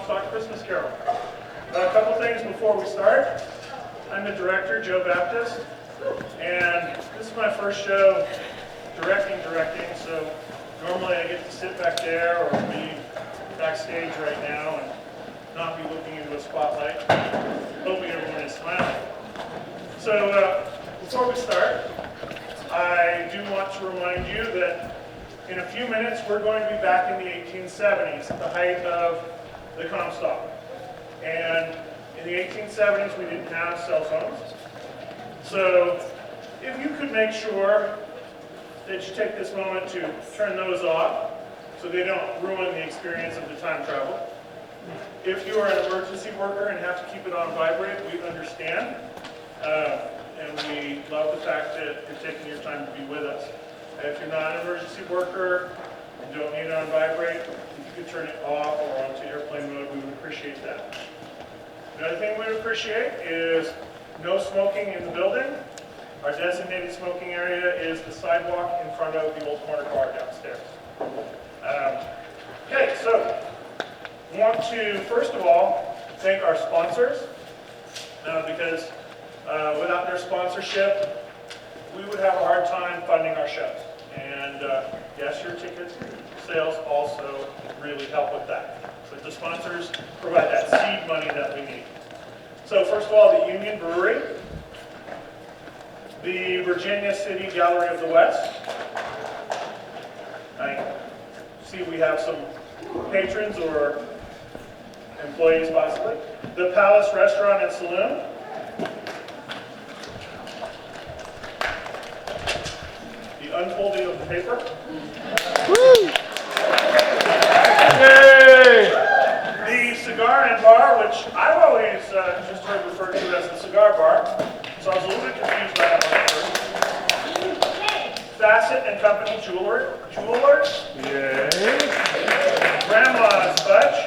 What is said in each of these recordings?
Comstock Christmas Carol. A couple things before we start. I'm the director, Joe Baptist, and this is my first show directing, so normally I get to sit back there or be backstage right now and not be looking into a spotlight, hoping everyone is smiling. So before we start, I do want to remind you that in a few minutes we're going to be back in the 1870s at the height of the Comstock. And in the 1870s we didn't have cell phones. So if you could make sure that you take this moment to turn those off so they don't ruin the experience of the time travel. If you are an emergency worker and have to keep it on vibrate, we understand. And we love the fact that you're taking your time to be with us. If you're not an emergency worker and don't need it on vibrate, if you could turn it off or onto airplane mode, we would appreciate that. Another thing we would appreciate is no smoking in the building. Our designated smoking area is the sidewalk in front of the old corner bar downstairs. Okay, so I want to first of all thank our sponsors because without their sponsorship, we would have a hard time funding our shows. And yes, your ticket sales also really help with that. But the sponsors provide that seed money that we need. So first of all, the Union Brewery, the Virginia City Gallery of the West. I see we have some patrons or employees possibly. The Palace Restaurant and Saloon. The unfolding of the paper. Woo! Yay! The Cigar and Bar, which I've always just heard referred to as the Cigar Bar, so I was a little bit confused by that one first. Bassett and Company Jewelers. Yay! Grandma's Fudge.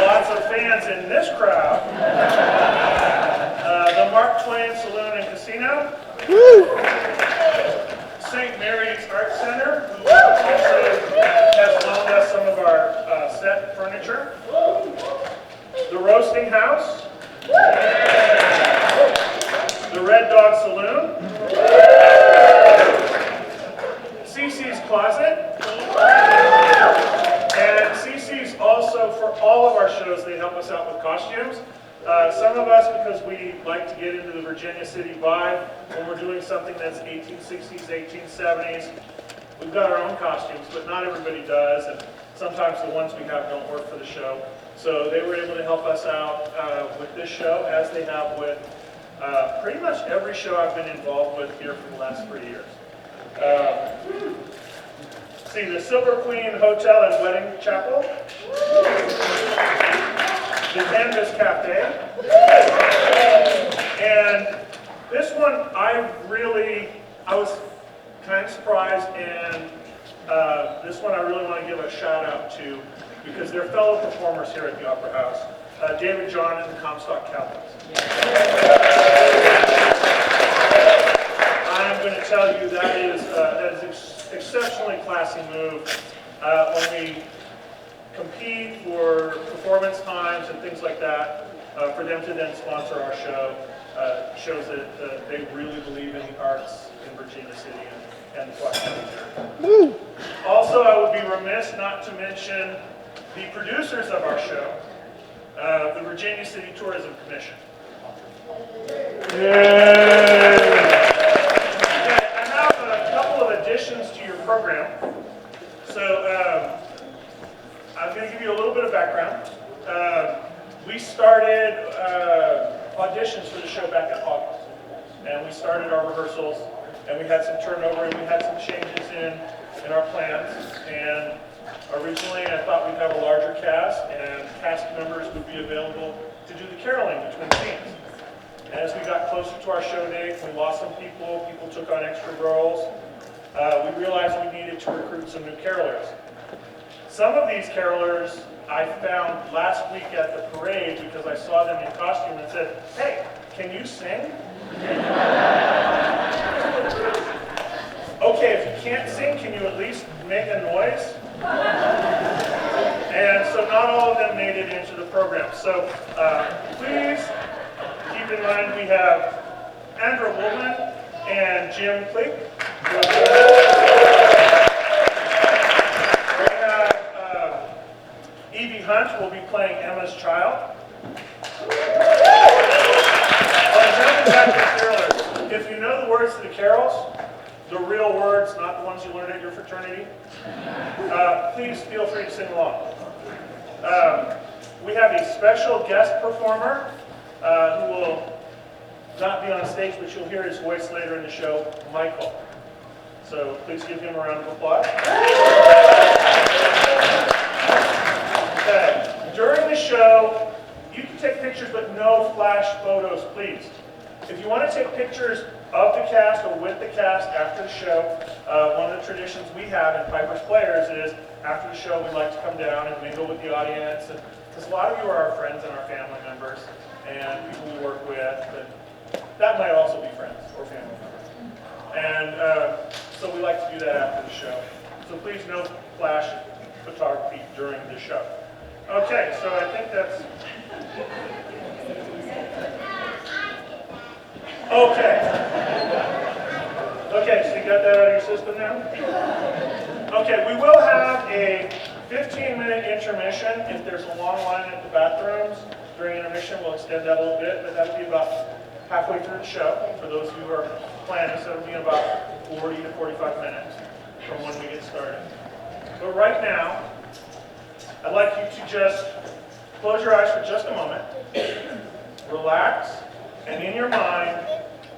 Lots of fans in this crowd. The Mark Twain Saloon and Casino. Woo! St. Mary's Art Center, who also has loaned us some of our set furniture. The Roasting House. The Red Dog Saloon. CC's Closet. And CC's also, for all of our shows, they help us out with costumes. Some of us, because we like to get into the Virginia City vibe, when we're doing something that's 1860s, 1870s, we've got our own costumes, but not everybody does, and sometimes the ones we have don't work for the show. So they were able to help us out with this show, as they have with pretty much every show I've been involved with here for the last 3 years. See, the Silver Queen Hotel and Wedding Chapel. The Canvas Cafe. And this one, I was kind of surprised, and this one I really want to give a shout out to because they're fellow performers here at the Opera House. David John and the Comstock Cowboys. I'm going to tell you that is an exceptionally classy move when we compete for performance times and things like that. For them to then sponsor our show shows that they really believe in the arts in Virginia City and the Quad County. Also, I would be remiss not to mention the producers of our show, the Virginia City Tourism Commission. Yay! I have a couple of additions to your program. So I'm going to give you a little bit of background. We started auditions for the show back in August, and we started our rehearsals, and we had some turnover, and we had some changes in our plans. And originally, I thought we'd have a larger cast, and cast members would be available to do the caroling between scenes. And as we got closer to our show date, we lost some people. People took on extra roles. We realized we needed to recruit some new carolers. Some of these carolers I found last week at the parade because I saw them in costume and said, "Hey, can you sing?" Okay, if you can't sing, can you at least make a noise? And not all of them made it into the program. So please keep in mind we have Andrew Woolman and Jim Cleek. We have Evie Hunt will be playing Emma's child. Jumping back to carolers, if you know the words to the carols, the real words, not the ones you learned at your fraternity, please feel free to sing along. We have a special guest performer who will not be on stage, but you'll hear his voice later in the show, Michael. So please give him a round of applause. Okay. During the show, you can take pictures, but no flash photos, please. If you want to take pictures of the cast or with the cast after the show, one of the traditions we have in Piper's Players is after the show we like to come down and mingle with the audience, because a lot of you are our friends and our family members and people we work with, and that might also be friends or family members. And so we like to do that after the show. So please no flash photography during the show. Okay, so I think that's... Okay, so you got that out of your system now? Okay, we will have a 15-minute intermission. If there's a long line at the bathrooms during intermission, we'll extend that a little bit, but that'll be about halfway through the show for those who are planning, so it'll be about 40 to 45 minutes from when we get started. But right now, I'd like you to just close your eyes for just a moment, relax, and in your mind,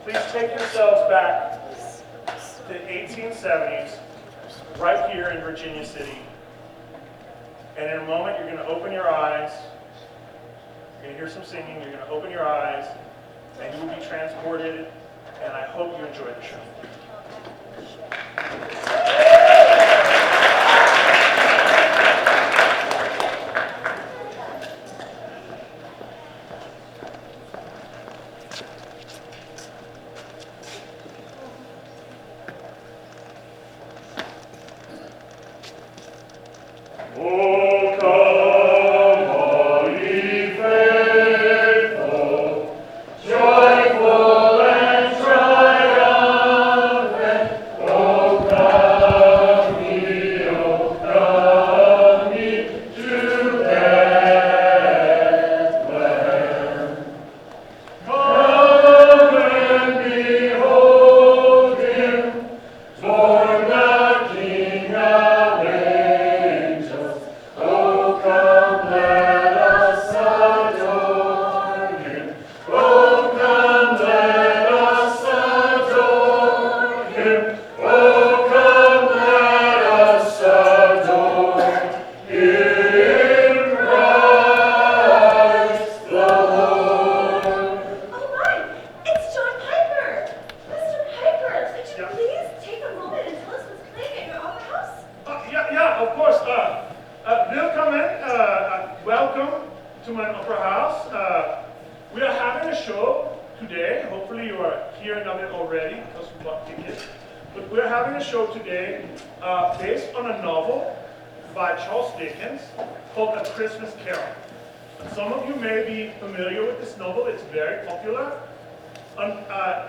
please take yourselves back to the 1870s, right here in Virginia City. And in a moment, you're going to open your eyes. You're going to hear some singing. You're going to open your eyes, and you will be transported. And I hope you enjoy the show.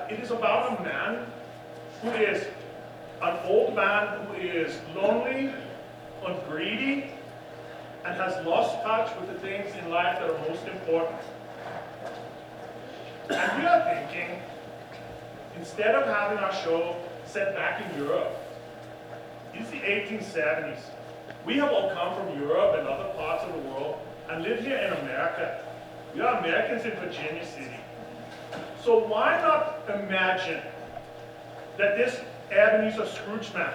It is about a man who is an old man who is lonely and greedy and has lost touch with the things in life that are most important. And we are thinking, instead of having our show set back in Europe, it's the 1870s. We have all come from Europe and other parts of the world and live here in America. We are Americans in Virginia City. So why not imagine that this Ebenezer Scrooge man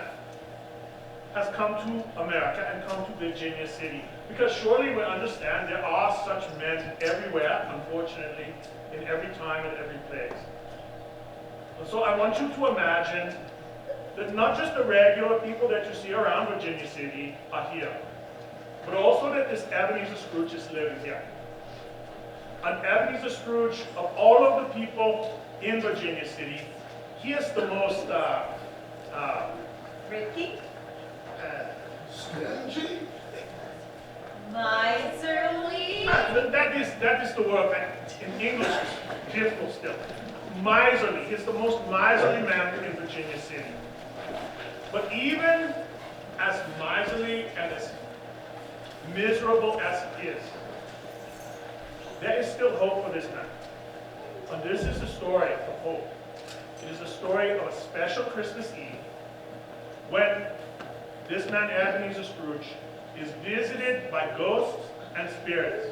has come to America and come to Virginia City? Because surely we understand there are such men everywhere, unfortunately, in every time and every place. And so I want you to imagine that not just the regular people that you see around Virginia City are here, but also that this Ebenezer Scrooge is living here. An Ebenezer Scrooge, of all of the people in Virginia City, he is the most Ricky? Stingy? Miser? that is the word that in English is difficult still. Miserly. He's the most miserly man in Virginia City. But even as miserly and as miserable as he is, there is still hope for this man. And this is the story of hope. It is the story of a special Christmas Eve when this man, Ebenezer Scrooge, is visited by ghosts and spirits.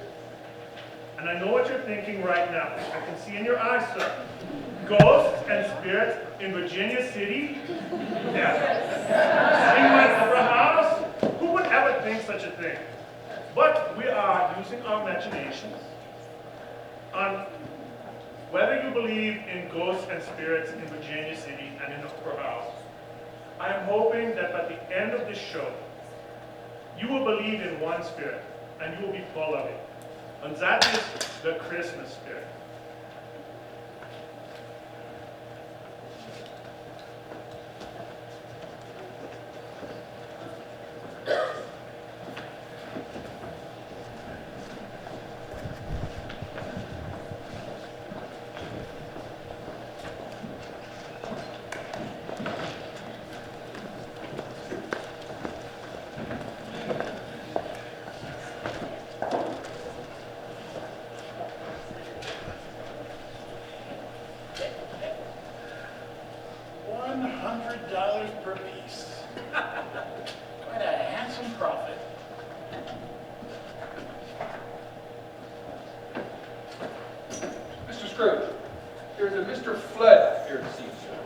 And I know what you're thinking right now. I can see in your eyes, sir. Ghosts and spirits in Virginia City? Never. In my opera house? Who would ever think such a thing? But we are using our imaginations on whether you believe in ghosts and spirits in Virginia City and in the opera house. I am hoping that by the end of this show, you will believe in one spirit and you will be full of it. And that is the Christmas spirit. $100 per piece. Quite a handsome profit. Mr. Scrooge, there's a Mr. Flood here to see you, sir.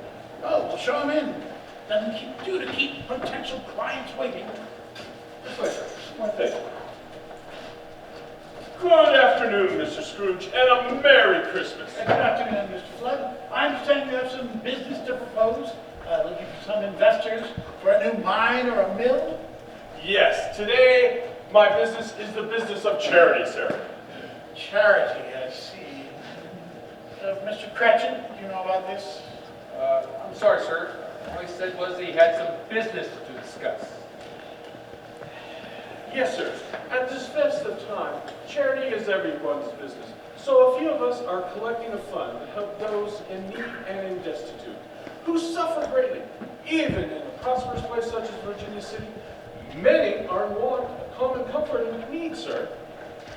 Oh, well, show him in. Doesn't do to keep potential clients waiting. This way, sir. One thing. Good afternoon, Mr. Scrooge, and a Merry Christmas. Good afternoon, Mr. Flood. I understand you have some business to propose. Looking for some investors for a new mine or a mill? Yes, today my business is the business of charity, sir. Charity, I see. Mr. Cratchit, do you know about this? I'm sorry, sir. All he said was he had some business to discuss. Yes, sir. At this festive time, charity is everyone's business. So a few of us are collecting a fund to help those in need and in destitute, who suffer greatly, even in a prosperous place such as Virginia City. Many are in want of common comfort and need, sir.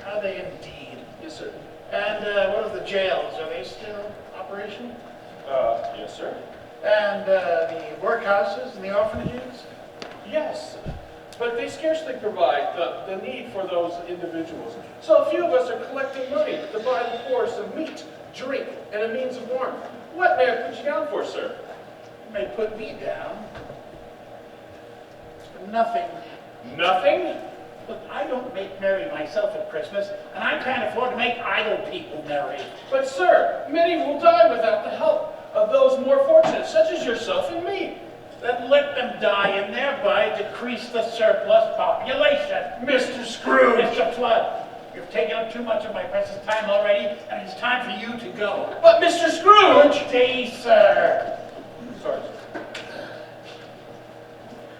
Are they indeed? Yes, sir. And what of the jails? Are they still operational? Yes, sir. And the workhouses and the orphanages? Yes, but they scarcely provide the need for those individuals. So a few of us are collecting money to buy the poor some meat, drink, and a means of warmth. What may I put you down for, sir? You may put me down for nothing. Nothing? Look, I don't make merry myself at Christmas, and I can't afford to make idle people merry. But, sir, many will die without the help of those more fortunate, such as yourself and me. Then let them die and thereby decrease the surplus population. Mr. Scrooge! Mr. Flood, you've taken up too much of my precious time already, and it's time for you to go. But, Mr. Scrooge! Good day, sir. Sorry.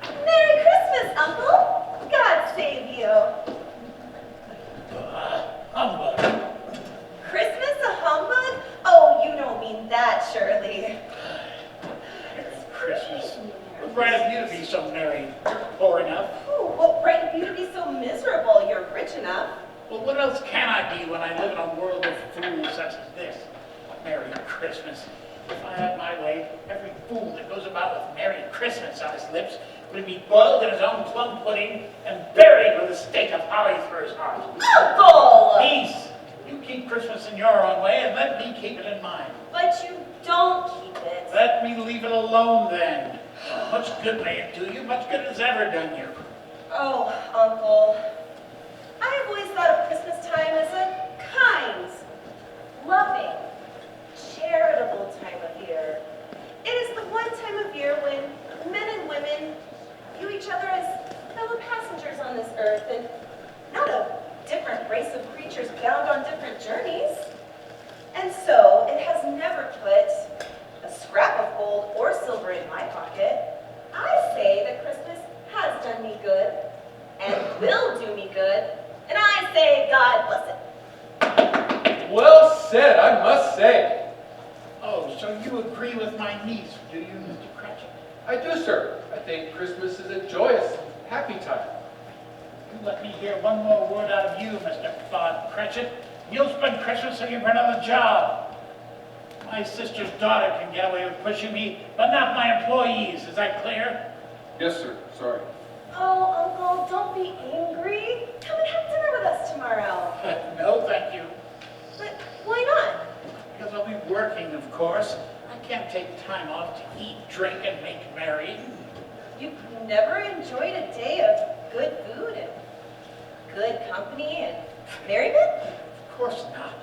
Merry Christmas, Uncle! God save you! Humbug. Christmas a humbug? Oh, you don't mean that, surely. It's Christmas. What right of you to be so merry? You're poor enough. Oh, what right of you to be so miserable? You're rich enough. Well, what else can I be when I live in a world of fools such as this? Merry Christmas. If I had my way, every fool that goes about with Merry Christmas on his lips would be boiled in his own plum pudding and buried with a stake of holly through his heart. Uncle! Peace! You keep Christmas in your own way and let me keep it in mine. But you don't keep it. Let me leave it alone then. Much good may it do you, much good has ever done you. Oh, Uncle. I have always thought of Christmas time as a kind, loving, charitable time of year. It is the one time of year when men and women view each other as fellow passengers on this earth and not a different race of creatures bound on different journeys. And so it has never put a scrap of gold or silver in my pocket. I say that Christmas has done me good and will do me good, and I say God bless it. Well said, I must say. Oh, so you agree with my niece, do you, Mr. Cratchit? I do, sir. I think Christmas is a joyous, happy time. You let me hear one more word out of you, Mr. Bob Cratchit. You'll spend Christmas looking for another job. My sister's daughter can get away with pushing me, but not my employees. Is that clear? Yes, sir. Sorry. Oh, Uncle, don't be angry. Come and have dinner with us tomorrow. No, thank you. But why not? Because I'll be working, of course. I can't take time off to eat, drink, and make merry. You've never enjoyed a day of good food and good company and merriment? Of course not.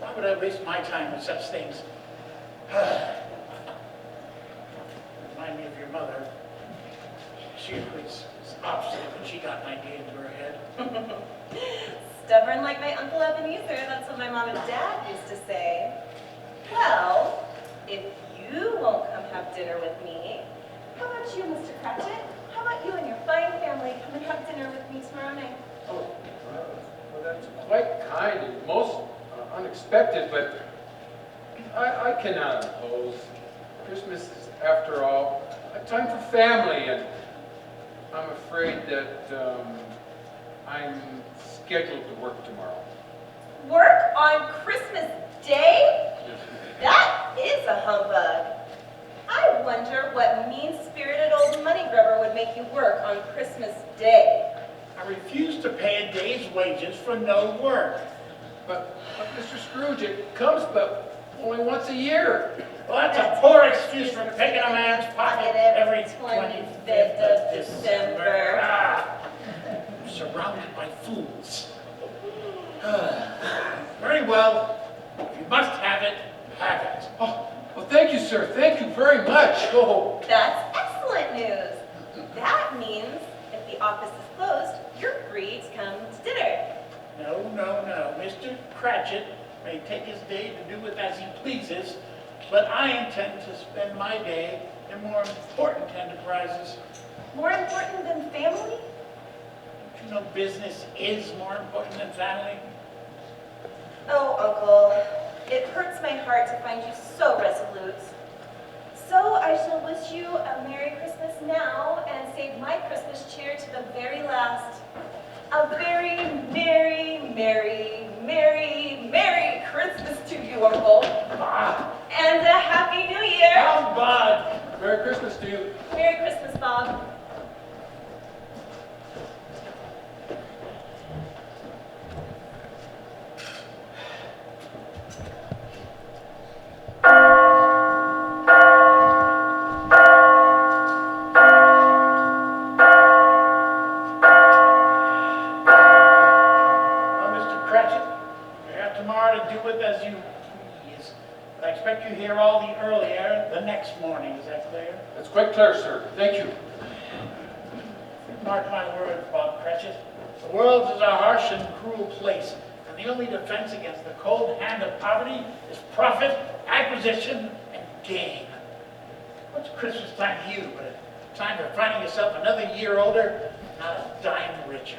Why would I waste my time with such things? Remind me of your mother. She was obstinate when she got an idea into her head. Stubborn like my Uncle Ebenezer, that's what my mom and dad used to say. Well, if you won't come have dinner with me, how about you, Mr. Cratchit? How about you and your fine family come and have dinner with me tomorrow night? Oh, well, that's quite kind and most unexpected, but I cannot oppose. Christmas is, after all, a time for family, and I'm afraid that I'm scheduled to work tomorrow. Work on Christmas Day? Yes. That is a humbug. I wonder what mean-spirited old money grubber would make you work on Christmas Day. I refuse to pay a day's wages for no work. But Mr. Scrooge, it comes but only once a year. Well, that's a poor excuse for picking a man's pocket every 25th of December. Ah, I'm surrounded by fools. Very well. If you must have it, have it. Oh, well, thank you, sir. Thank you very much. Oh, That's excellent news. That means if the office is closed, you're free to come to dinner. No, no, no. Mr. Cratchit may take his day to do with as he pleases, but I intend to spend my day in more important enterprises. More important than family? Don't you know business is more important than family? Oh, Uncle, it hurts my heart to find you so resolute. So I shall wish you a Merry Christmas now and save my Christmas cheer to the very last. A very merry, merry, merry, merry Christmas to you, Uncle. Ah, And a Happy New Year. how bad. Merry Christmas to you. Merry Christmas, Bob. Well, Mr. Cratchit, you have tomorrow to do with as you please. But I expect you here all the earlier the next morning. Is that clear? That's quite clear, sir. Thank you. Mark my words, Bob Cratchit. The world is a harsh and cruel place, and the only defense against the cold hand of poverty is profit, acquisition, and gain. What's Christmas time to you but a time for finding yourself another year older, not a dime richer?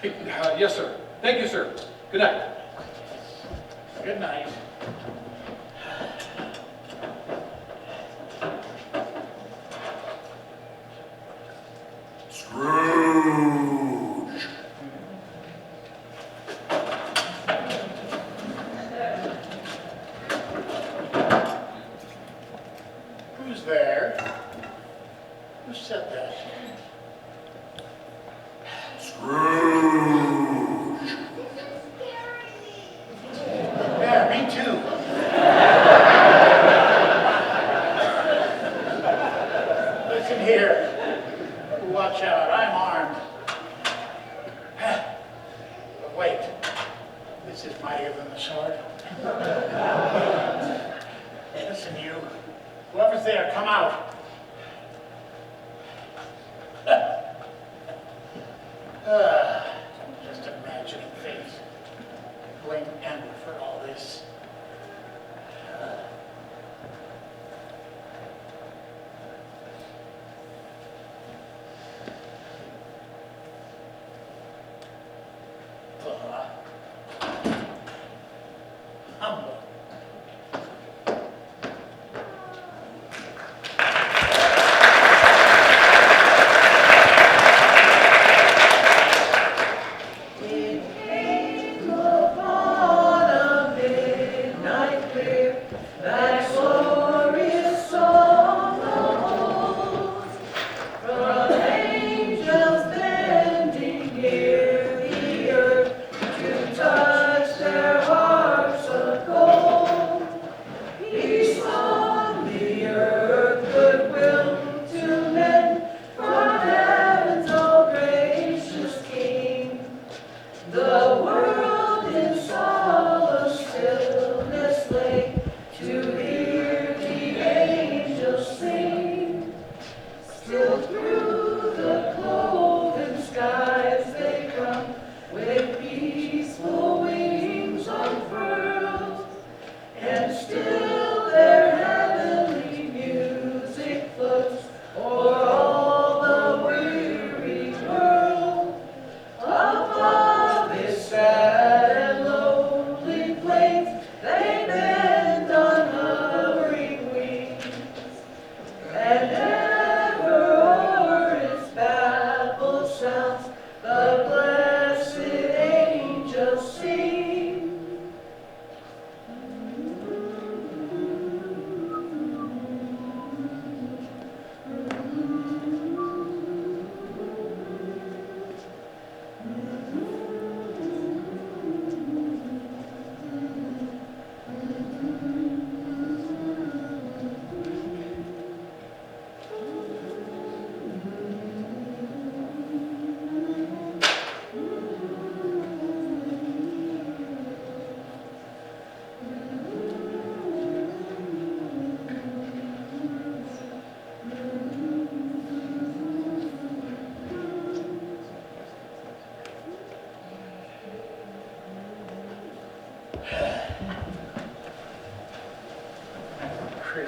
Yes, sir. Thank you, sir. Good night. Good night. Scrooge! Who's there? Who said that? Scrooge! Yeah, me too. Listen here. Watch out, I'm armed. But wait, this is mightier than the sword. Listen, you. Whoever's there, come out. Just imagining things. Blame Emma for all this.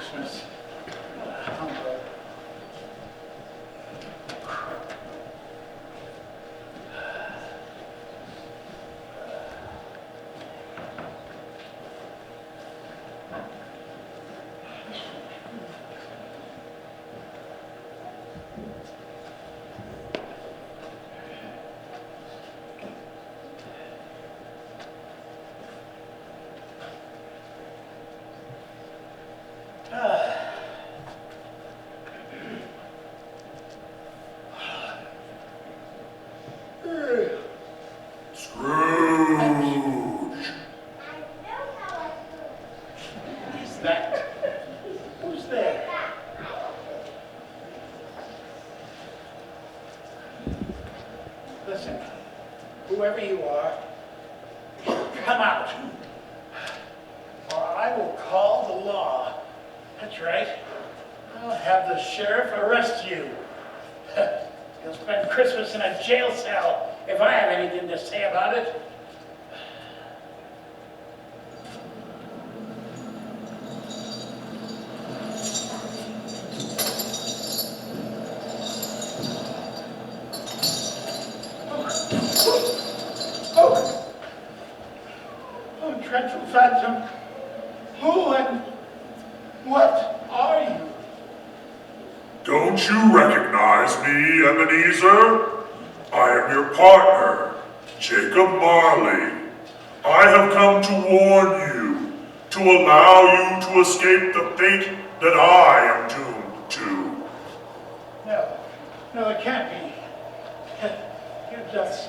Christmas. Uncle. Scrooge. Who's that? Who's there? Listen, whoever you are, come out, or I will call the law. That's right. I'll have the sheriff arrest you. You'll spend Christmas in a jail cell if I have anything to say about it. Oh, dreadful phantom, who and what are you? Don't you recognize me, Ebenezer? I am your partner, Jacob Marley. I have come to warn you, to allow you to escape the fate that I am doomed to. No, it can't be. You're just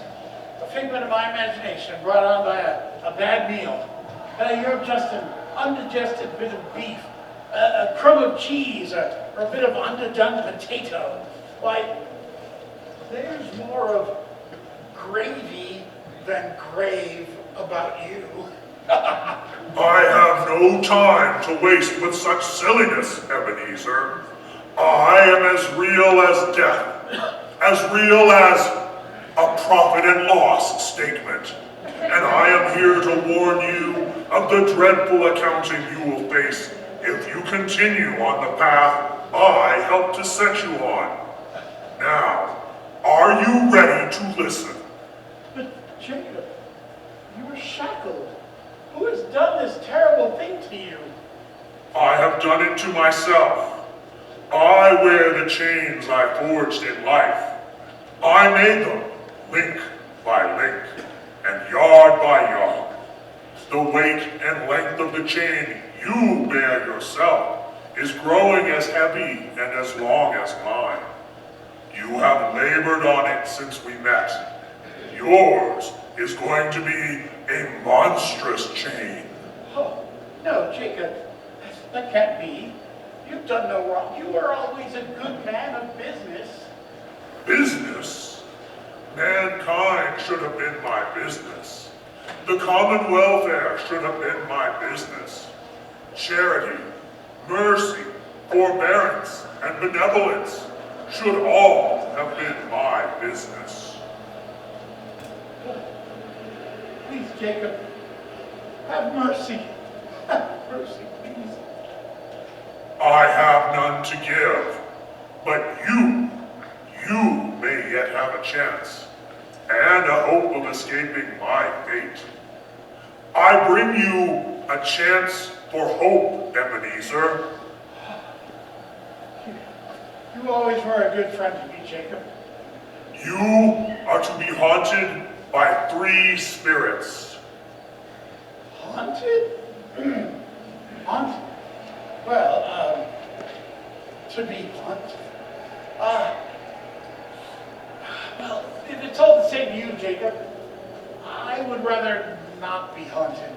a figment of my imagination brought on by a bad meal. You're just an undigested bit of beef, a crumb of cheese, or a bit of underdone potato. Why, there's more of gravy than grave about you. I have no time to waste with such silliness, Ebenezer. I am as real as death, as real as a profit and loss statement. And I am here to warn you of the dreadful accounting you will face if you continue on the path I helped to set you on. Now, are you ready to listen? But Jacob, you were shackled. Who has done this terrible thing to you? I have done it to myself. I wear the chains I forged in life. I made them, link by link, and yard by yard. The weight and length of the chain you bear yourself is growing as heavy and as long as mine. You have labored on it since we met. Yours is going to be a monstrous chain. Oh, no, Jacob, that can't be. You've done no wrong. You were always a good man of business. Business? Mankind should have been my business. The common welfare should have been my business. Charity, mercy, forbearance, and benevolence should all have been my business. Please, Jacob, have mercy. Have mercy, please. I have none to give, but you may yet have a chance, and a hope of escaping my fate. I bring you a chance for hope, Ebenezer. You always were a good friend to me, Jacob. You are to be haunted by 3 spirits. Haunted? Haunted? Well, to be haunted. Well, if it's all the same to you, Jacob, I would rather not be haunted.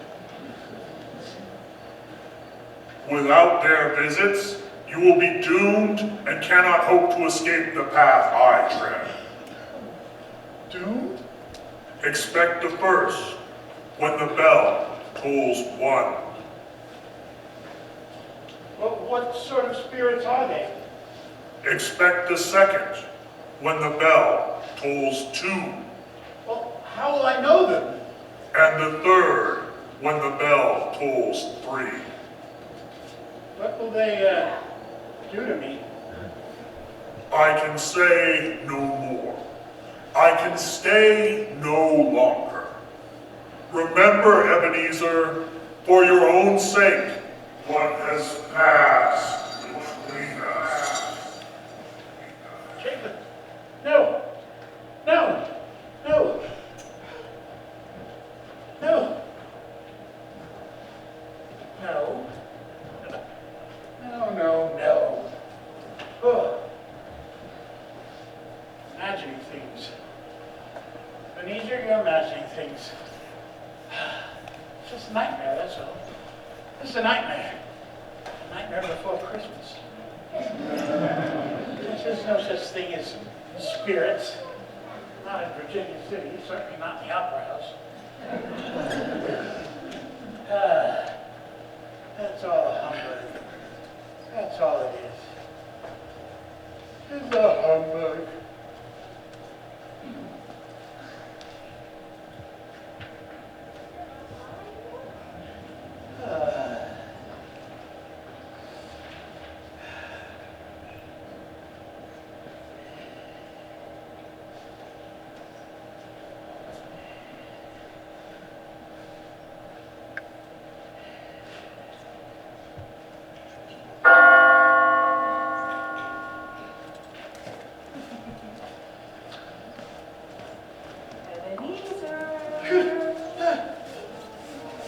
Without their visits, you will be doomed and cannot hope to escape the path I tread. Doomed? Expect the first when the bell tolls 1. Well, what sort of spirits are they? Expect the second when the bell tolls 2. Well, how will I know them? And the third when the bell tolls 3. What will they do to me? I can say no more. I can stay no longer. Remember, Ebenezer, for your own sake, what has passed between us. Jacob, no, no, no, no, no, no. Oh. Imagining things. Ebenezer, you're imagining things. It's just a nightmare, that's all. Just a nightmare. A nightmare before Christmas. There's no such thing as spirits. Not in Virginia City, certainly not in the Opera House. That's all a humbug. That's all it is. It's a humbug.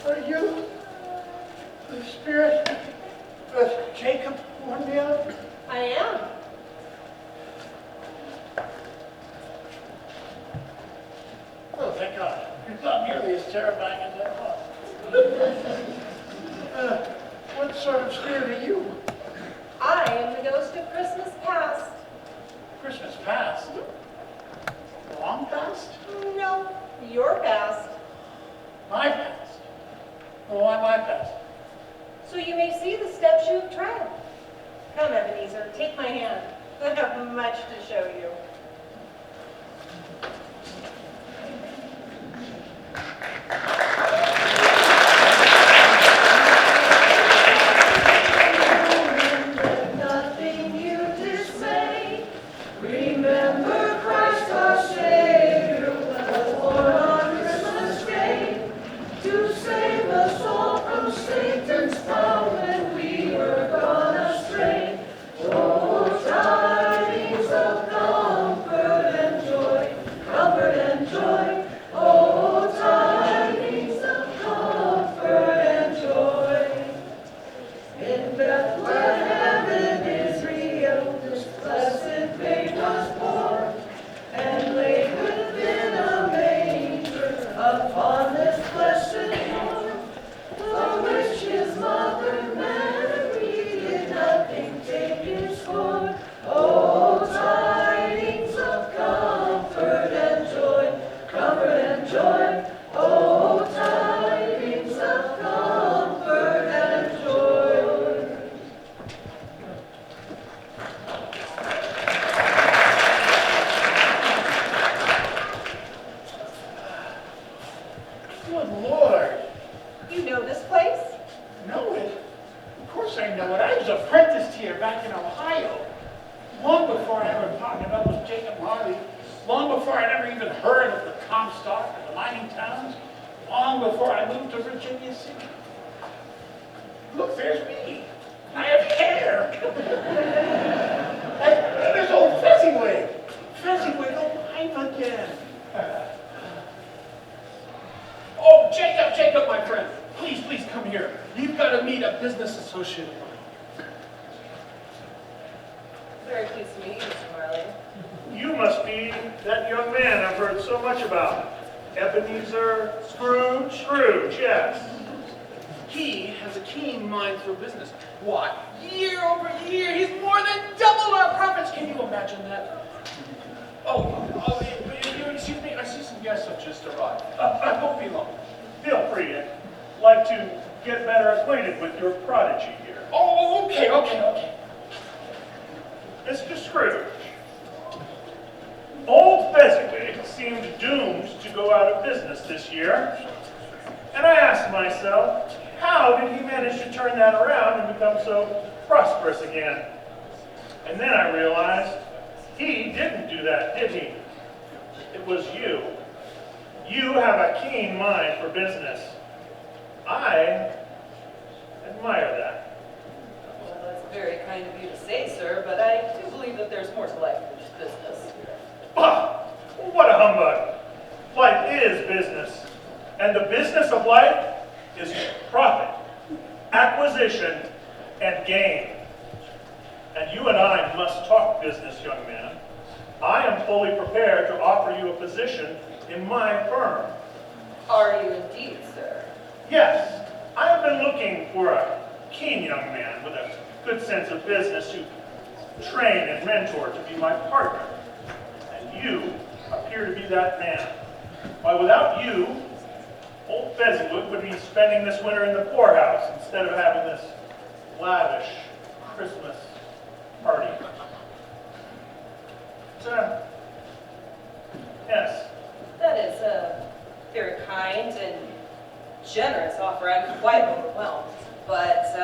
Are you the spirit that Jacob warned me of? I am. Oh, thank God. You're not nearly as terrifying as I thought. What sort of spirit are you? I am the ghost of Christmas past. Christmas past? Long past? No, your past. My past? Well, why my past? So you may see the steps you have tread. Come, Ebenezer, take my hand. I have much to show you. Nothing you dismay. Remember Christ our Savior was born on Christmas Day to save us all from Satan's power when we were gone astray. Oh, tidings of comfort and joy, comfort and joy. Oh, tidings of comfort and joy. In Bethlehem in Israel, this blessed babe was born, and laid within a manger upon this blessed morn, for which his mother Mary did nothing take in scorn. Oh, tidings of comfort and joy, comfort and joy. Oh, tidings of comfort and joy. Good Lord. You know this place? Know it? Of course I know it. I was apprenticed here back in Ohio. Long before I ever partnered up with Jacob Harley. Long before I'd ever even heard of the Comstock or the mining towns. Long before I moved to Virginia City. Look, there's me. I have hair. There's old Fezziwig. Fezziwig alive again. Oh, Jacob, my friend. Please come here. You've got to meet a business associate of mine. Very pleased to meet you, Mr. Marley. You must be that young man I've heard so much about. Ebenezer Scrooge? Scrooge, yes. He has a keen mind for business. Why, year over year, he's more than doubled our profits. Can you imagine that? Excuse me, I see some guests have just arrived. I won't be long. Feel free to like to get better acquainted with your prodigy here. Oh, okay. Mr. Scrooge, old Fezziwig seemed doomed to go out of business this year, and I asked myself, how did he manage to turn that around and become so prosperous again? And then I realized he didn't do that, did he? It was you. You have a keen mind for business. I admire that. Well, that's very kind of you to say, sir, but I do believe that there's more to life than just business. Bah! What a humbug. Life is business. And the business of life is profit, acquisition, and gain. And you and I must talk business, young man. I am fully prepared to offer you a position in my firm. Are you indeed, sir? Yes, I have been looking for a keen young man with a good sense of business to train and mentor to be my partner. And you appear to be that man. Why, without you, old Fezziwood would be spending this winter in the poorhouse instead of having this lavish Christmas party. So, yes. That is a very kind and generous offer. I'm quite overwhelmed. But,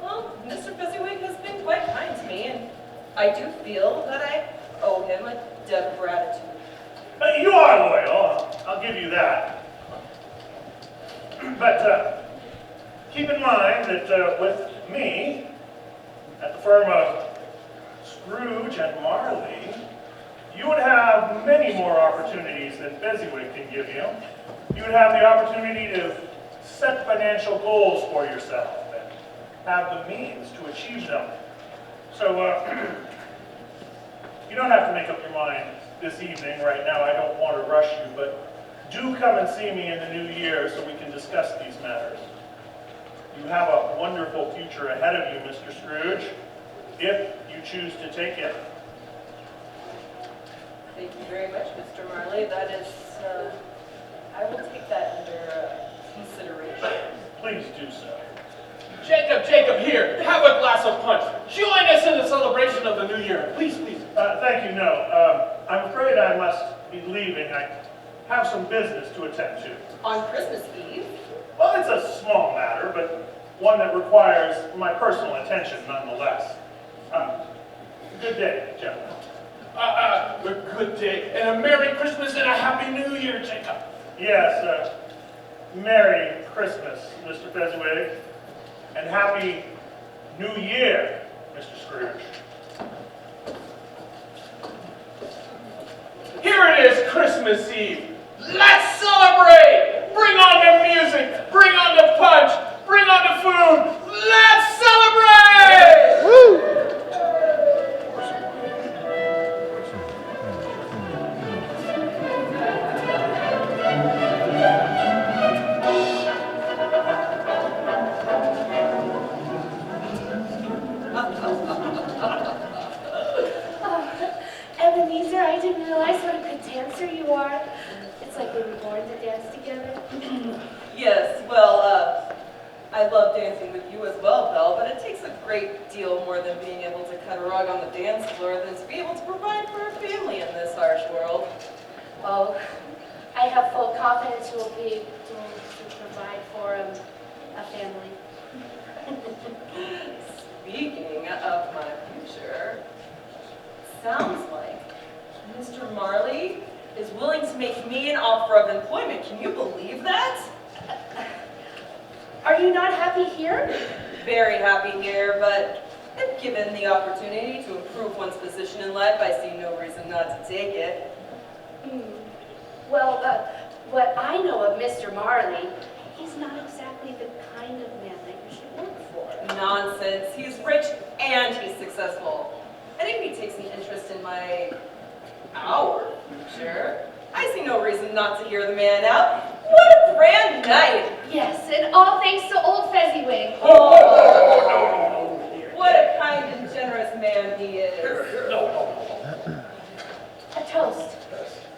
well, Mr. Fezziwig has been quite kind to me, and I do feel that I owe him a debt of gratitude. You are loyal, I'll give you that. But keep in mind that with me, at the firm of Scrooge and Marley, you would have many more opportunities than Fezziwig can give you. You would have the opportunity to set financial goals for yourself and have the means to achieve them. So you don't have to make up your mind this evening. Right now, I don't want to rush you, but do come and see me in the new year so we can discuss these matters. You have a wonderful future ahead of you, Mr. Scrooge, if you choose to take it. Thank you very much, Mr. Marley. That is, I will take that under consideration. Please do so. Jacob, here, have a glass of punch. Join us in the celebration of the new year. Please. Thank you, no. I'm afraid I must be leaving. I have some business to attend to. On Christmas Eve? Well, it's a small matter, but one that requires my personal attention nonetheless. Good day, gentlemen. A good day, and a Merry Christmas and a Happy New Year, Jacob. Yes, Merry Christmas, Mr. Fezziwig, and Happy New Year, Mr. Scrooge. Here it is, Christmas Eve. Let's celebrate! Bring on the music, bring on the punch, bring on the food. Let's celebrate! Woo! Ebenezer, I didn't realize what a good dancer you are. It's like we were born to dance together. Yes, well, I love dancing with you as well, Belle, but it takes a great deal more than being able to cut a rug on the dance floor than to be able to provide for a family in this harsh world. Oh, I have full confidence you will be able to provide for a family. Speaking of my future, sounds like Mr. Marley is willing to make me an offer of employment. Can you believe that? Are you not happy here? Very happy here, but if given the opportunity to improve one's position in life, I see no reason not to take it. Well, what I know of Mr. Marley, he's not exactly the kind of man that you should work for. Nonsense. He's rich and he's successful. I think he takes an interest in our future. I see no reason not to hear the man out. What a grand night! Yes, and all thanks to old Fezziwig. What a kind and generous man he is. A toast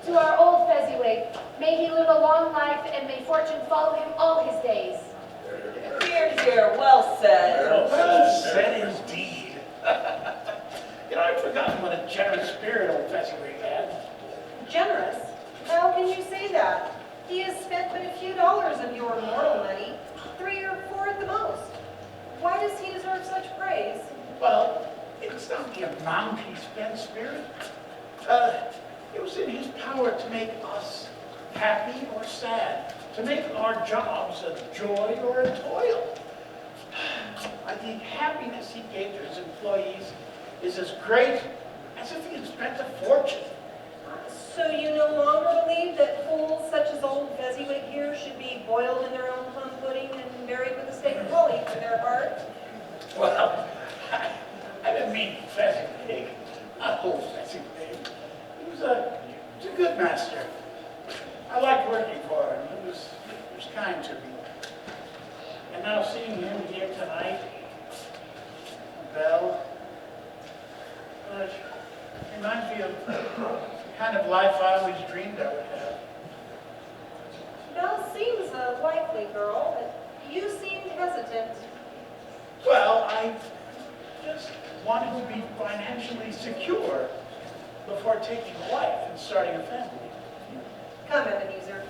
to our old Fezziwig. May he live a long life and may fortune follow him all his days. Here, here, well said. Well said indeed. I'd forgotten what a generous spirit old Fezziwig had. Generous? How can you say that? He has spent but a few dollars of your mortal money, 3 or 4 at the most. Why does he deserve such praise? Well, it's not the amount he spent, Spirit. It was in his power to make us happy or sad, to make our jobs a joy or a toil. I think happiness he gave to his employees is as great as if he had spent a fortune. So you no longer believe that fools such as old Fezziwig here should be boiled in their own plum pudding and buried with a stake of holly for their heart? Well, I didn't mean Fezziwig, not old Fezziwig. He was a good master. I liked working for him. He was kind to me. And now seeing him here tonight, Belle, it reminds me of the kind of life I always dreamed I would have. Belle seems a likely girl, but you seemed hesitant. Well, I just wanted to be financially secure before taking a wife and starting a family. Come, Ebenezer.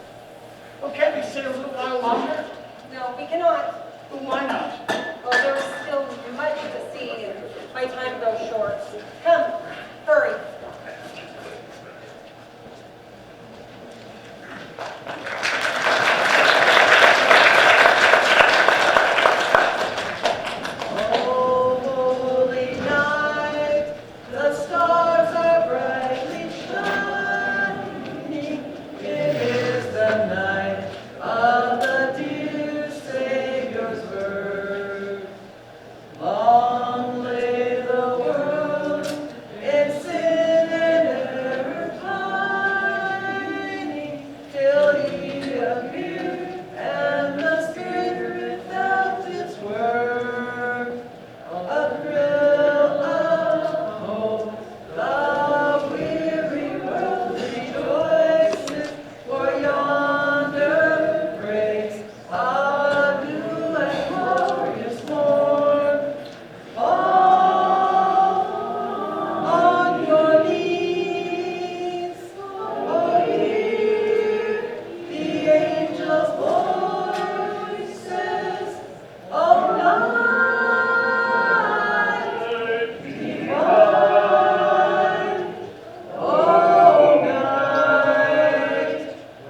Well, can't we stay a little while longer? No, we cannot. Well, why not? Oh, there is still much to see, and my time grows short. Come, hurry. Holy night, the stars are brightly shining. It is the night of the dear Savior's birth. Long lay the world in sin and error pining, till He appeared and the Spirit felt its work. A thrill of hope, the weary world rejoices, for yonder breaks a new and glorious morn. Fall on your knees, for hear the angels' voices. Oh, night divine, oh, night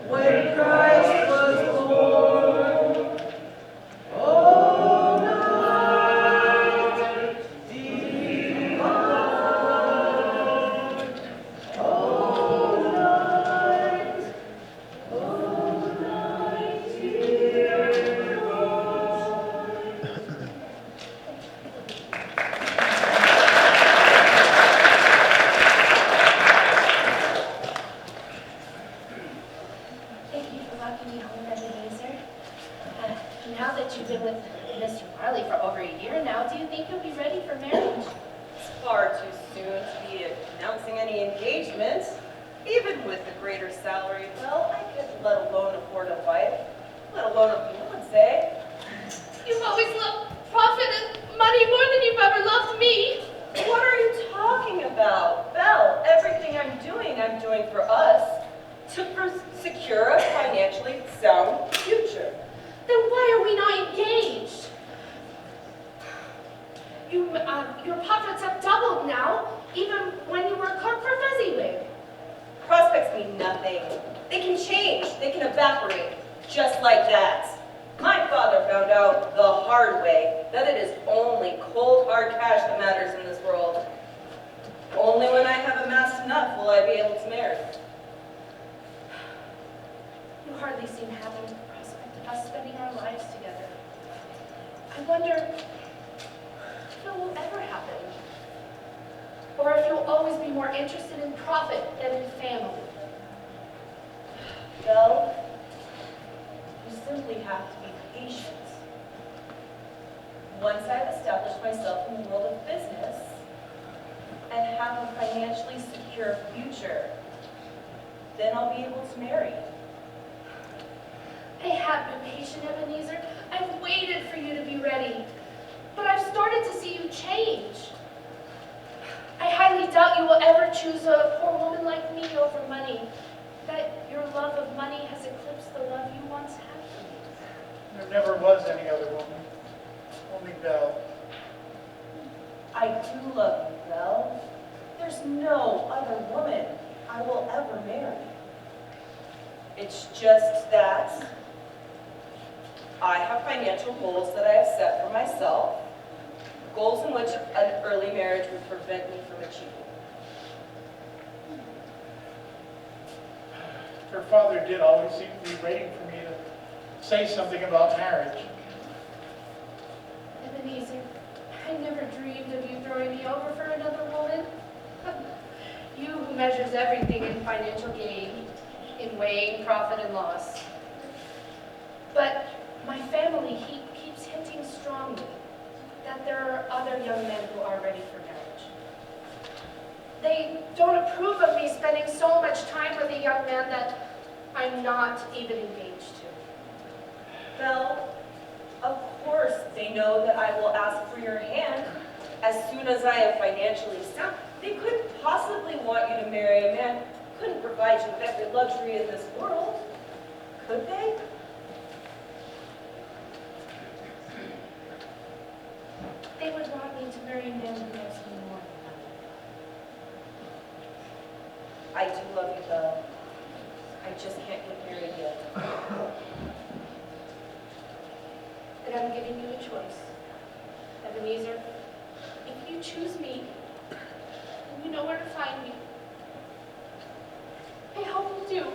when Christ was born. Oh, night divine, oh, night Thank you for welcoming me home, Ebenezer. Now that you've been with Mr. Marley for over a year now, do you think you'll be ready for marriage? It's far too soon to be announcing any engagement. Even with a greater salary, well, I could let alone afford a wife, let alone a fiancé. You've always loved profit and money more than you've ever loved me. What are you talking about? Belle, everything I'm doing for us to secure a financially sound future. Then why are we not engaged? Your profits have doubled now, even when you were clerk for Fezziwig. Prospects mean nothing. They can change, they can evaporate, just like that. My father found out the hard way that it is only cold, hard cash that matters in this world. Only when I have amassed enough will I be able to marry. You hardly seem happy with the prospect of us spending our lives together. I wonder if it will ever happen. Or if you'll always be more interested in profit than in family. Belle, you simply have to be patient. Once I've established myself in the world of business and have a financially secure future, then I'll be able to marry. I have been patient, Ebenezer. I've waited for you to be ready. But I've started to see you change. I highly doubt you will choose a poor woman like me over money. That your love of money has eclipsed the was any other woman. Only Belle. I do love you, Belle. There's no other woman I will ever marry. It's just that I have financial goals that I have set for myself, goals in which an early marriage would prevent me from achieving. Her father did always seem to be waiting for me to say something about marriage. Ebenezer, I never dreamed of you throwing me over for another woman. You who measures everything in financial gain, in weighing profit and loss. But my family keeps hinting strongly that there are other young men who are ready for marriage. They don't approve of me spending so much time with a young man that I'm not even engaged to. Belle, of course they know that I will ask for your hand as soon as I am financially sound. They couldn't possibly want you to marry a man who couldn't provide you with every luxury in this world, could they? They would want me to marry a man who loves me more than I do love you, Belle. I just can't get married yet. But I'm giving you a choice. Ebenezer, if you choose me, then you know where to find me. I hope you do.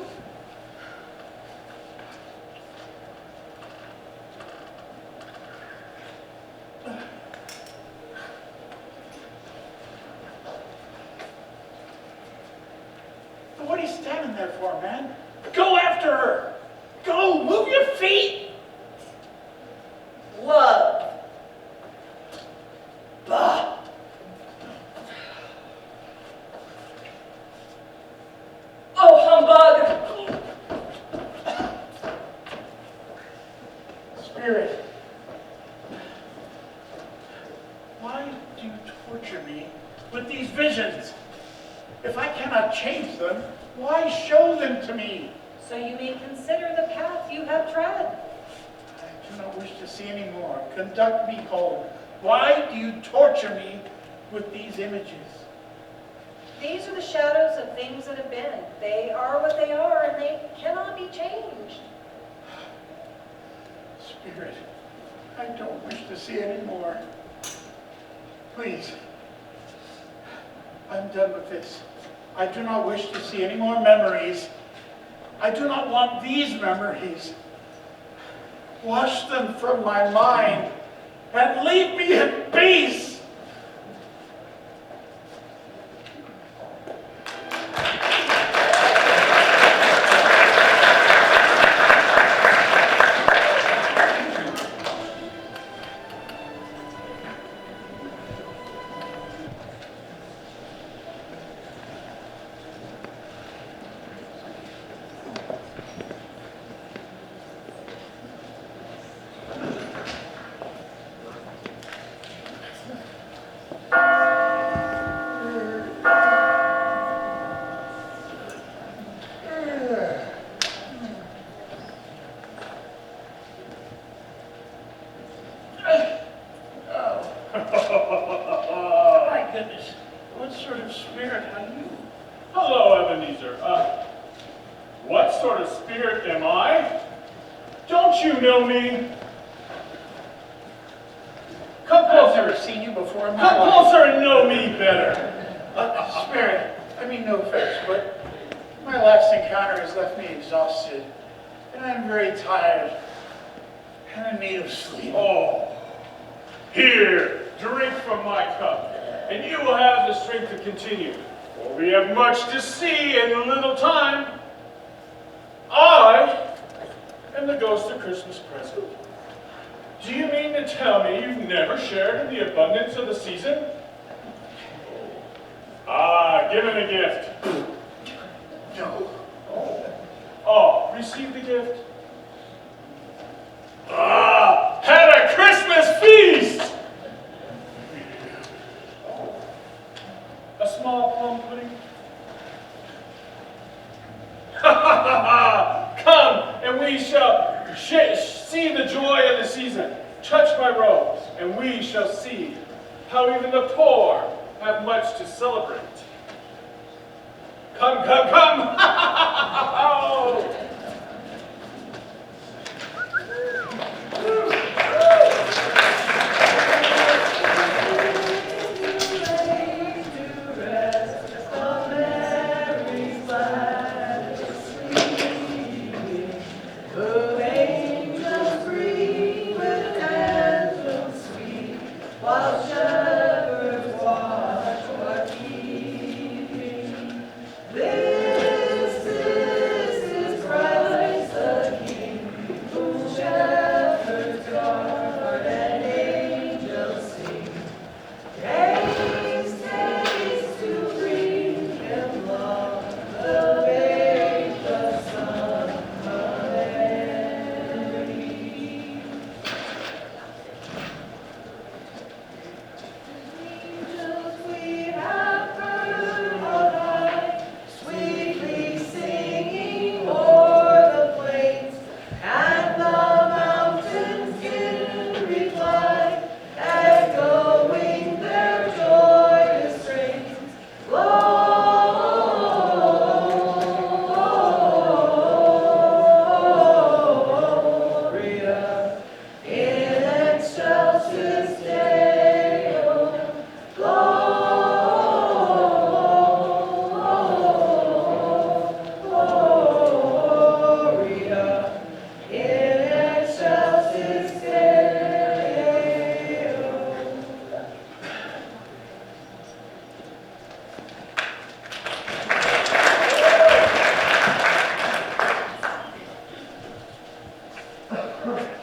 But what are you standing there for, man? Go after her! Go! Move your feet! Love. Bah. Oh, humbug! Spirit, why do you torture me with these visions? If I cannot change them, why show them to me? So you may consider the path you have tread. I do not wish to see any more. Conduct me home. Why do you torture me with these images? These are the shadows of things that have been. They are what they are, and they cannot be changed. Spirit, I don't wish to see any more. Please, I'm done with this. I do not wish to see any more memories. I do not want these memories. Wash them from my mind and leave me in peace. My goodness, what sort of spirit are you? Hello, Ebenezer. What sort of spirit am I? Don't you know me? Come I've closer. never seen you before in my Come life. closer and know me better. Spirit, I mean no offense, but my last encounter has left me exhausted, and I'm very tired, and in need of sleep. Oh, here, drink from my cup, and you will have the strength to continue. For we have much to see in little time. I am the ghost of Christmas present. Do you mean to tell me you've never shared in the abundance of the season? Ah, given a gift. No. Oh, receive the gift. Ah, had a Christmas feast! A small plum pudding? Ha ha ha ha! Come, and we shall See the joy of the season. Touch my robes, and we shall see how even the poor have much to celebrate. Come, come, come! Oh!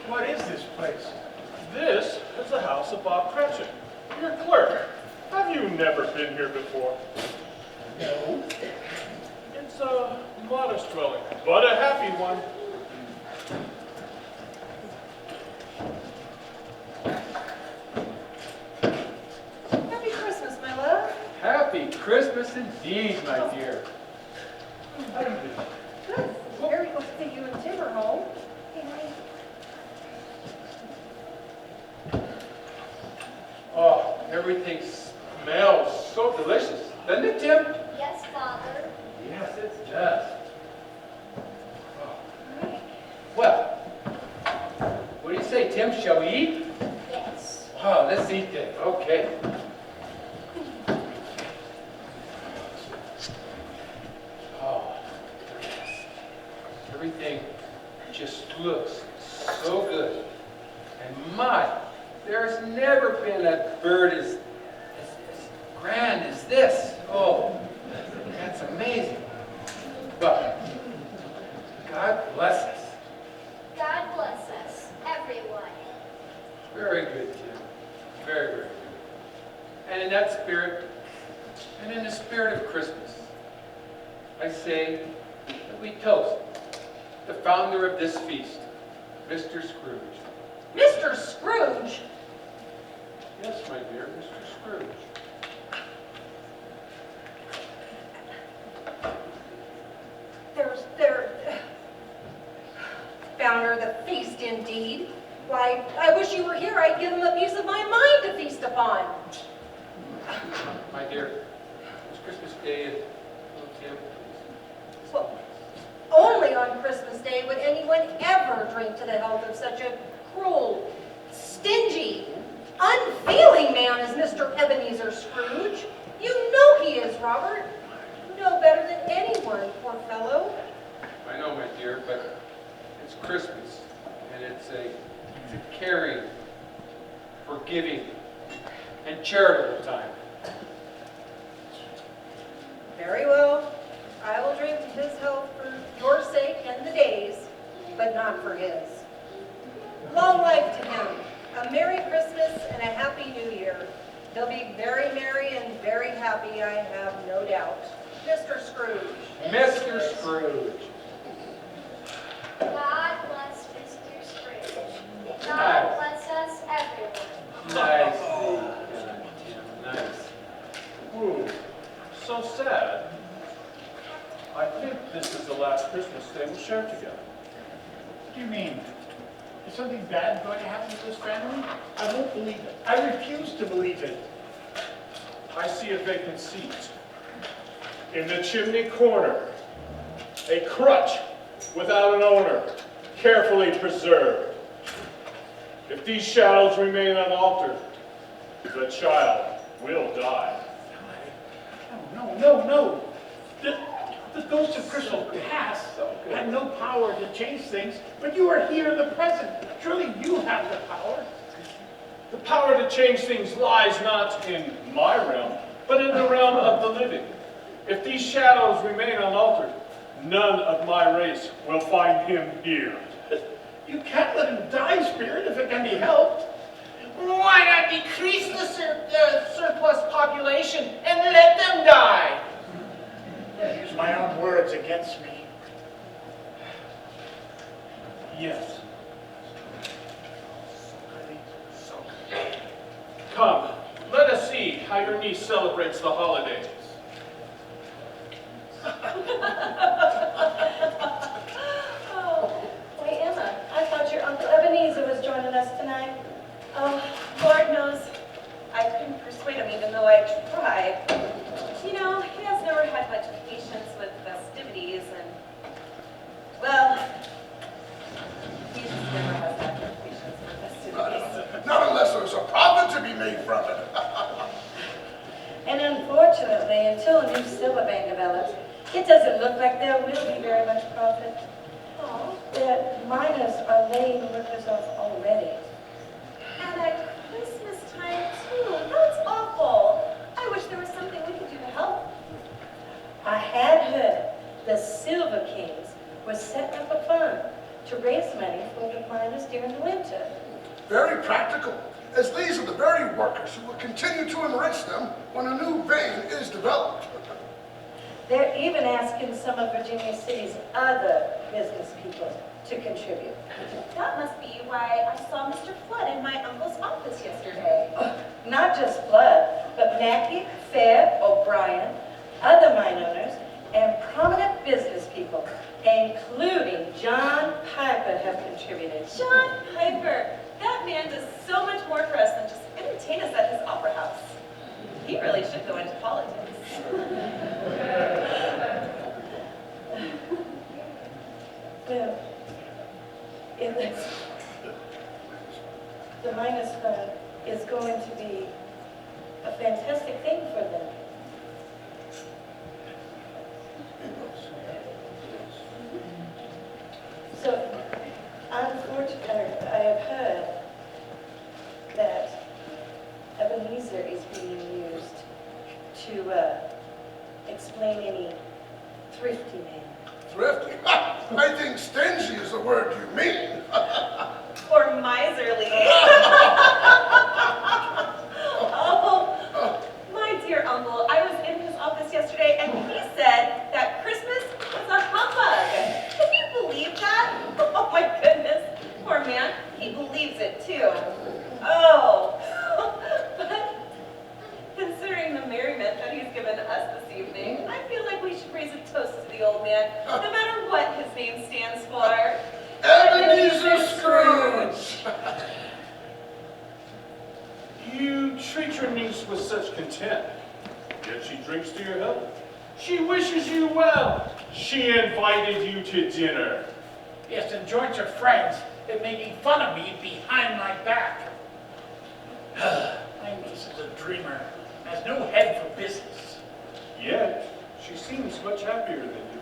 What is this place? This is the house of Bob Cratchit, your clerk. Have you never been here before? No. It's a modest dwelling, but a happy one. Happy Christmas, my love. Happy Christmas indeed, my dear. How do you do? Good. Mary will take you and Tim are home. Hey, honey. Oh, everything smells so delicious. Doesn't it, Tim? Yes, Father. Yes, it does. Oh. Well, what do you say, Tim? Shall we eat? Yes. Oh, let's eat then. Okay. Oh, yes. Everything just looks so good. And my, there's never been a bird as grand as this. Oh, that's amazing. But God bless us. God bless us, everyone. Very good, Tim. Very, very good. And in that spirit, and in the spirit of Christmas, I say that we toast the founder of this feast, Mr. Scrooge. Mr. Scrooge? Yes, my dear, Mr. Scrooge. Founder of the feast, indeed. Why, I wish you were here. I'd give him a piece of my mind to feast upon. My dear, it's Christmas Day and Tim. Well, only on Christmas Day would anyone ever drink to the health of such a cruel, stingy, unfeeling man as Mr. Ebenezer Scrooge. You know he is, Robert. You know better than anyone, poor fellow. I know, my dear, but it's Christmas, and it's a caring, forgiving, and charitable time. Very well. I will drink to his health for your sake and the days, but not for his. Long life to him. A Merry Christmas and a Happy New Year. He'll be very merry and very happy, I have no doubt. Mr. Scrooge. Mr. Scrooge. God bless Mr. Scrooge. God bless us, everyone. Nice. Yeah, nice. Ooh, so sad. I think this is the last Christmas Day we'll share together. What do you mean? Is something bad going to happen to this family? I won't believe it. I refuse to believe it. I see a vacant seat. In the chimney corner, a crutch without an owner, carefully preserved. If these shadows remain unaltered, the child will die. No. The ghost of Crystal past had no power to change things, but you are here in the present. Surely you have the power. The power to change things lies not in my realm, but in the realm of the living. If these shadows remain unaltered, none of my race will find him here. You can't let him die, Spirit, if it can be helped. Why not decrease the surplus population and let them die? Use my own words against me. Yes. Come, let us see how your niece celebrates the holidays. Oh, why, Emma, I thought your Uncle Ebenezer was joining us tonight. Oh, Lord knows I couldn't persuade him even though I tried. You know, he has never had much patience with festivities and, well, he just never has had much patience with festivities. Not unless there's a profit to be made from it. And unfortunately, until a new silver vein develops, it doesn't look like there will be very much profit. Oh, The miners are laying workers off already. and at Christmas time too. That's awful. I wish there was something we could do to help. I had heard the Silver Kings were setting up a fund to raise money for the miners during the winter. Very practical, as these are the very workers who will continue to enrich them when a new vein is developed. They're even asking some of Virginia City's other business people to contribute. That must be why I saw Mr. Flood in my uncle's office yesterday. Not just Flood, but Mackey, Fair, O'Brien, other mine owners, and prominent business people, including John Piper, have contributed. John Piper, that man does so much more for us than just entertain us at his opera house. He really should go into politics. Well, the miners fund is going to be a fantastic thing for them. So, unfortunately, I have heard that Ebenezer is being used to explain any thrifty man. Thrifty? I think stingy is the word you mean. Or miserly. Oh, my dear uncle, I was in his office yesterday and he said that Christmas was a humbug. Can you believe that? Oh my goodness. Poor man, he believes it too. Oh, but considering the merriment that he's given us this evening, I feel like we should raise a toast to the old man, no matter what his name stands for. Ebenezer Scrooge! You treat your niece with such contempt, yet she drinks to your health. She wishes you well. She invited you to dinner. Yes, and joins her friends in making fun of me behind my back. My niece is a dreamer, has no head for business. Yet, she seems much happier than you.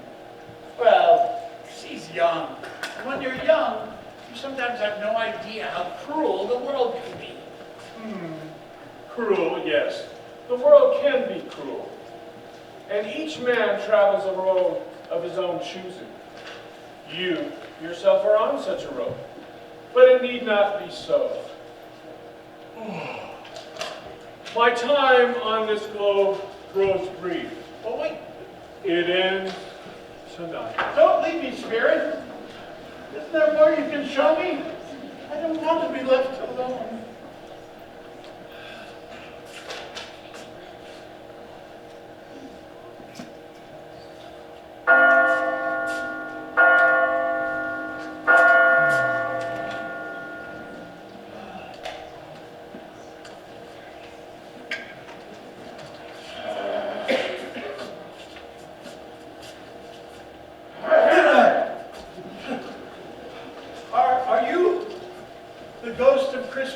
Well, she's young. And when you're young, you sometimes have no idea how cruel the world can be. Cruel, yes. The world can be cruel. And each man travels a road of his own choosing. You yourself are on such a road. But it need not be so. My time on this globe grows brief. But wait, It ends tonight. don't leave me, Spirit. Isn't there more you can show me? I don't want to be left alone.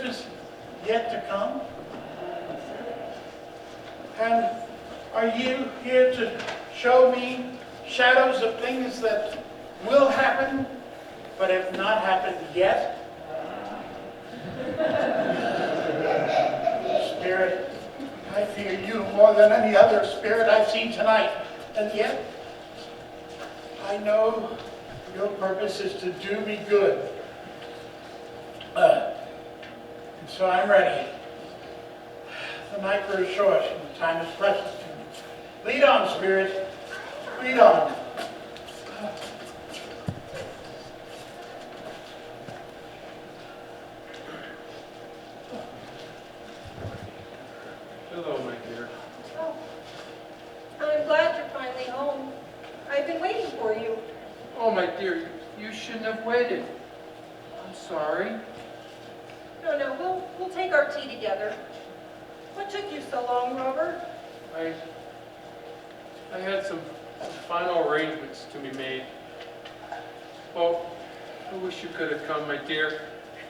Christmas yet to come? And are you here to show me shadows of things that will happen, but have not happened yet? Spirit, I fear you more than any other spirit I've seen tonight. And yet, I know your purpose is to do me good. And so I'm ready. The night grows short and the time is precious to me. Lead on, Spirit. Lead on. Hello, my dear. Oh, I'm glad you're finally home. I've been waiting for you. Oh, my dear, you shouldn't have waited. I'm sorry. No, we'll take our tea together. What took you so long, Robert? I had some final arrangements to be made. Well, I wish you could have come, my dear.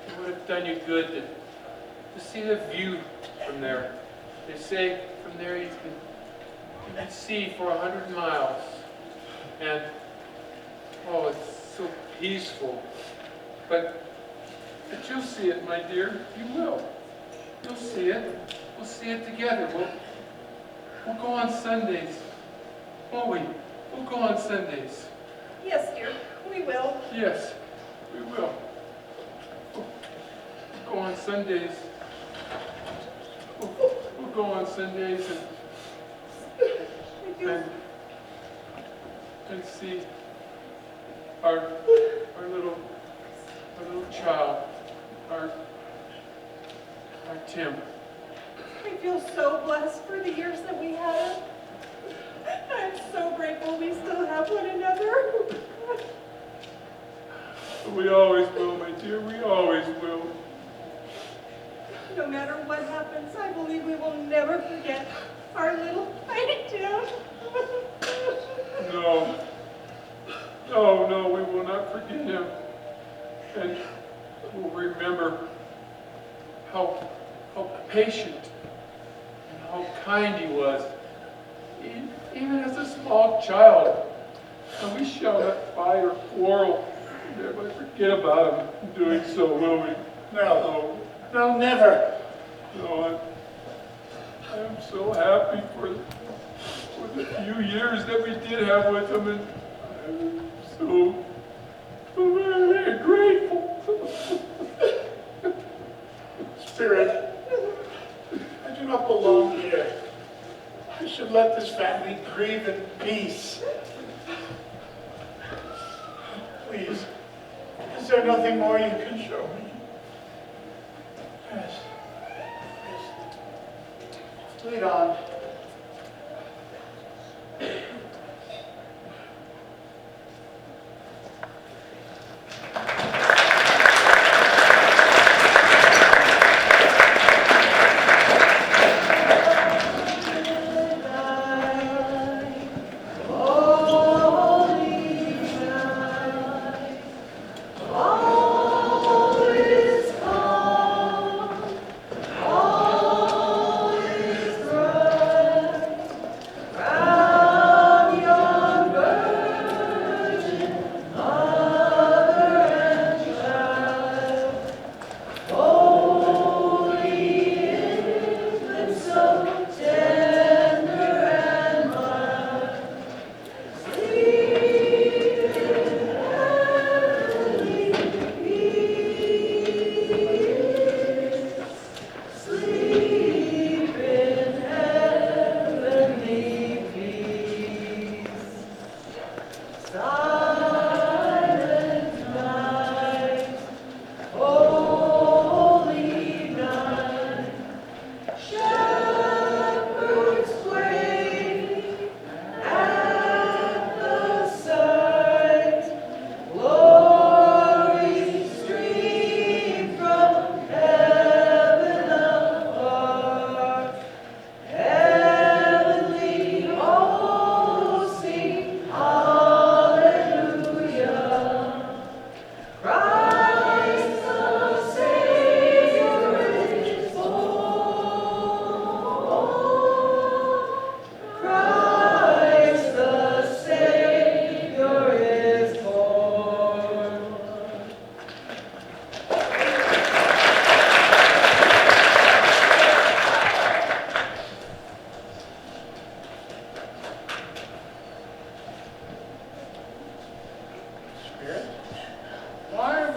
It would have done you good to see the view from there. They say from there you can see for 100 miles. And, oh, it's so peaceful. But you'll see it, my dear. You will. You'll see it. We'll see it together. We'll go on Sundays. Won't we? We'll go on Sundays. Yes, dear, we will. Yes, we will. We'll go on Sundays. We'll go on Sundays and see our little child, our Tim. I feel so blessed for the years that we had. I'm so grateful we still have one another. We always will, my dear. We always will. No matter what happens, I believe we will never forget our little tiny Tim. No, we will not forget him. And we'll remember how patient and how kind he was, even as a small child. And we shall not fight or quarrel, never forget about him in doing so, will we? No, never. No, I'm so happy for the few years that we did have with him, and I'm so very, very grateful. Spirit, I do not belong here. I should let this family grieve in peace. Please, is there nothing more you can show me? Yes. Lead on. All is bright.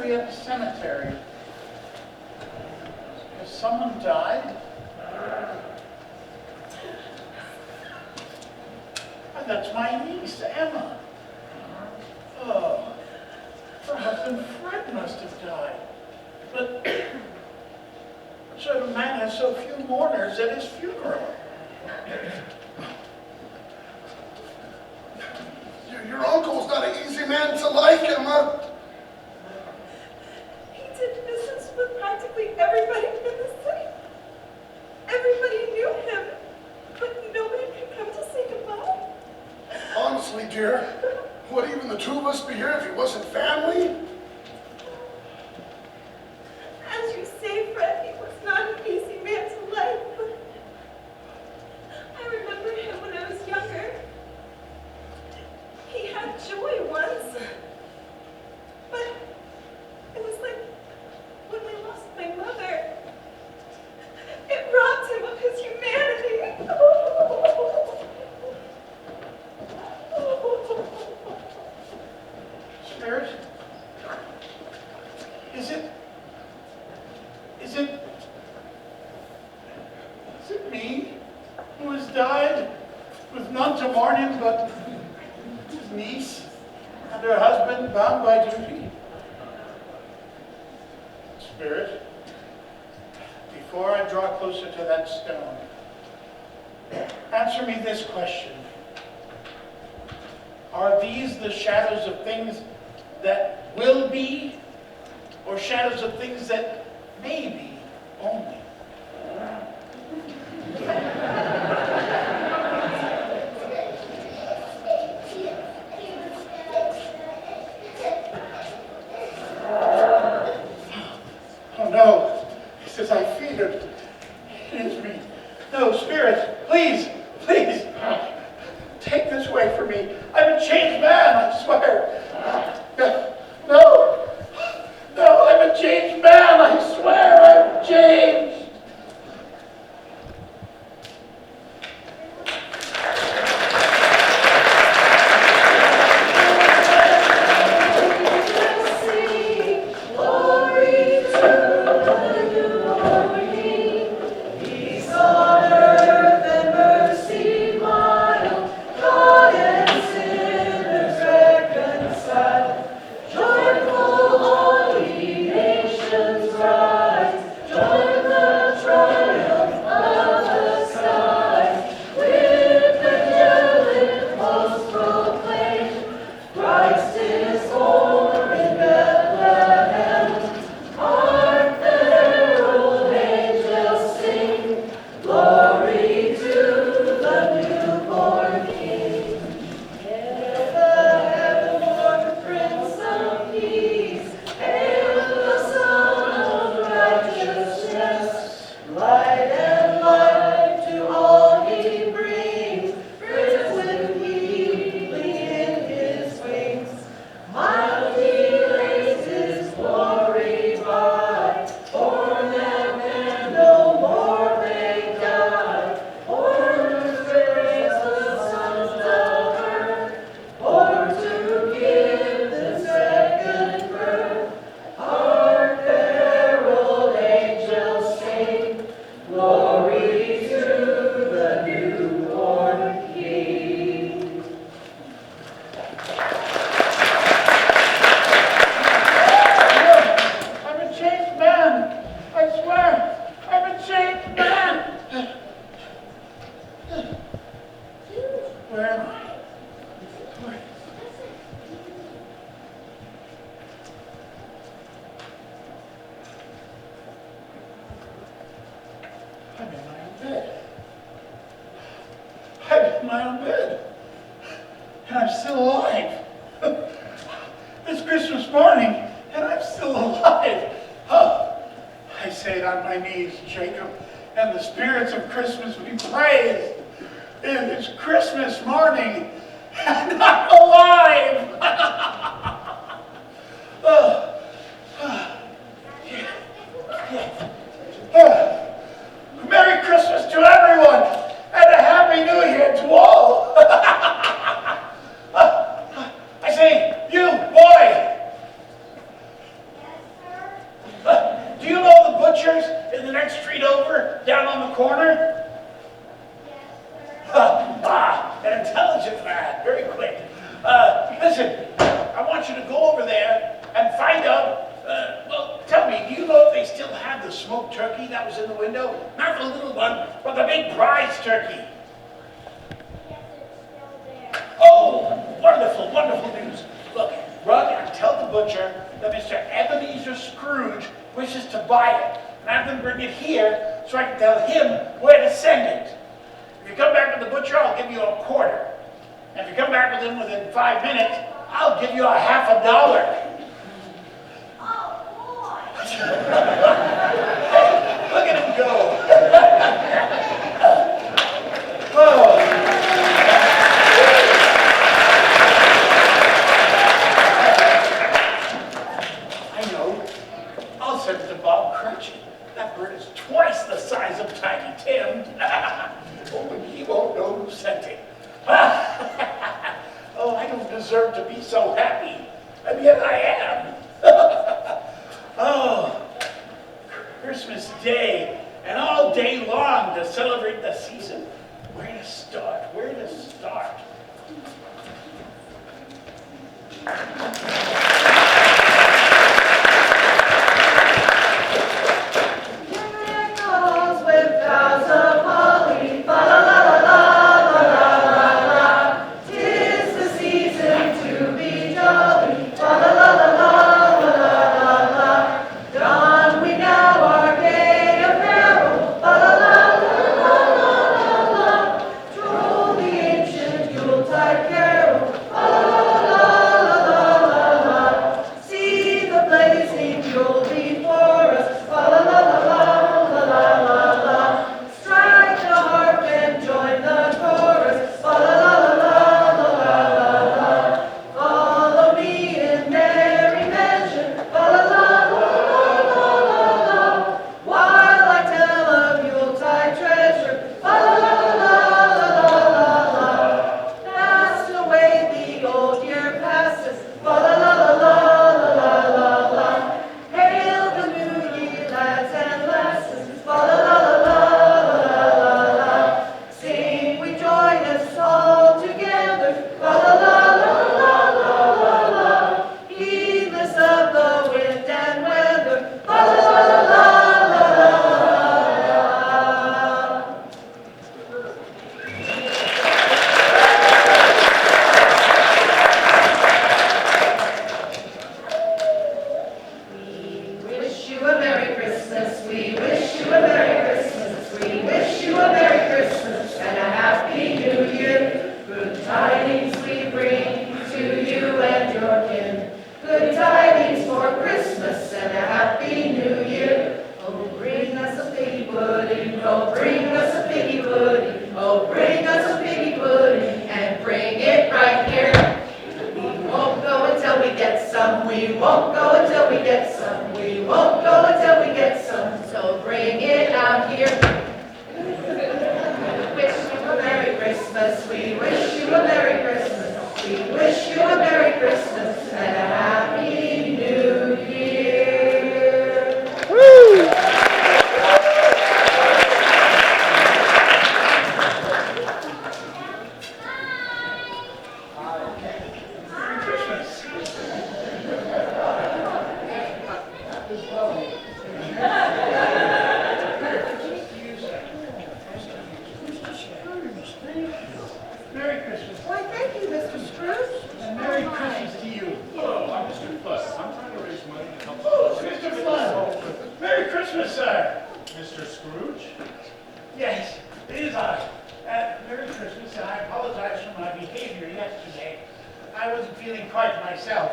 we at the cemetery. Has someone died? Oh, that's my niece, Emma. Oh, her husband Fred must have died. But so the man has so few mourners at his funeral. Your uncle's not an easy man to like, Emma. He did business with practically everybody in the city. Everybody knew him, but nobody could come to say goodbye. Honestly, dear, would even the two of us be here if he wasn't family? As you say, Fred, he was not an easy man to like, but I remember him when I was younger. He had joy once, but it was like when we lost my mother. It robbed him of his humanity. Spirit? Is it me who has died with none to mourn him but his niece and her husband bound by duty? Spirit, before I draw closer to that stone, answer me this question. Are these the shadows of things that will be, or shadows of things that may be only? Oh no, he says I feared. It is me. No, Spirit, please, please, take this away from me. I'm a changed man, I swear. No, I'm a changed man, I swear, I'm changed. corner? An intelligent lad, very quick. Listen, I want you to go over there and find out, well, tell me, do you know if they still have the smoked turkey that was in the window? Not the little one, but the big prize turkey. Yes, it's still there. Oh, wonderful, wonderful news. Look, run and tell the butcher that Mr. Ebenezer Scrooge wishes to buy it. And have them bring it here so I can tell him where to send it. If you come back with the butcher, I'll give you a quarter. And if you come back with him within 5 minutes, I'll give you a half a dollar. Oh, boy. Hey, look at him go. Oh. I know. I'll send it to Bob Cratchit. That bird is twice the size of Tiny Tim. Oh, he won't know who sent it. Oh, I don't deserve to be so happy, and yet I am. Oh, Christmas Day, and all day long to celebrate the season. Where to start? Where to start? Miracles with boughs of holly, fa la la la la la la la. 'Tis the season to be jolly, fa la la la la la la la. Don we now our gay apparel, fa la la la la la la. Troll the ancient Yuletide carol, fa la la la la la. See the blazing Yule before us, fa la la la la. Strike the harp and join the chorus, fa la la. Follow me in merry measure, fa la. While I tell of Yuletide treasure, fa la. Past away the old year passes, fa la. Hail the new year, lads and lasses, fa la. Sing we join us all together, fa la. Heedless of the wind and weather, fa la. We wish you a Merry Christmas. We wish you a Merry Christmas. We wish you a Merry Christmas and a Happy New Year. Good tidings we bring to you and your kin. Good tidings for Christmas and a Happy New Year. Oh, bring us a piggy pudding. Oh, bring us a piggy pudding. Oh, bring us a piggy pudding and bring it right here. We won't go until we get some. We won't go until we get some. We won't go until we get some. So bring it out here. We wish you a Merry Christmas. We wish you a Merry Christmas. We wish you a Merry Christmas and a Happy New Year. Merry Christmas. Merry Christmas. Why, thank you, Mr. Scrooge. And Merry Christmas to you. Hello, I'm Mr. Fuss. I'm trying to raise money to help. Oh, Mr. Flood. Merry Christmas, sir. Mr. Scrooge? Yes, it is I. Merry Christmas, and I apologize for my behavior yesterday. I wasn't feeling quite myself.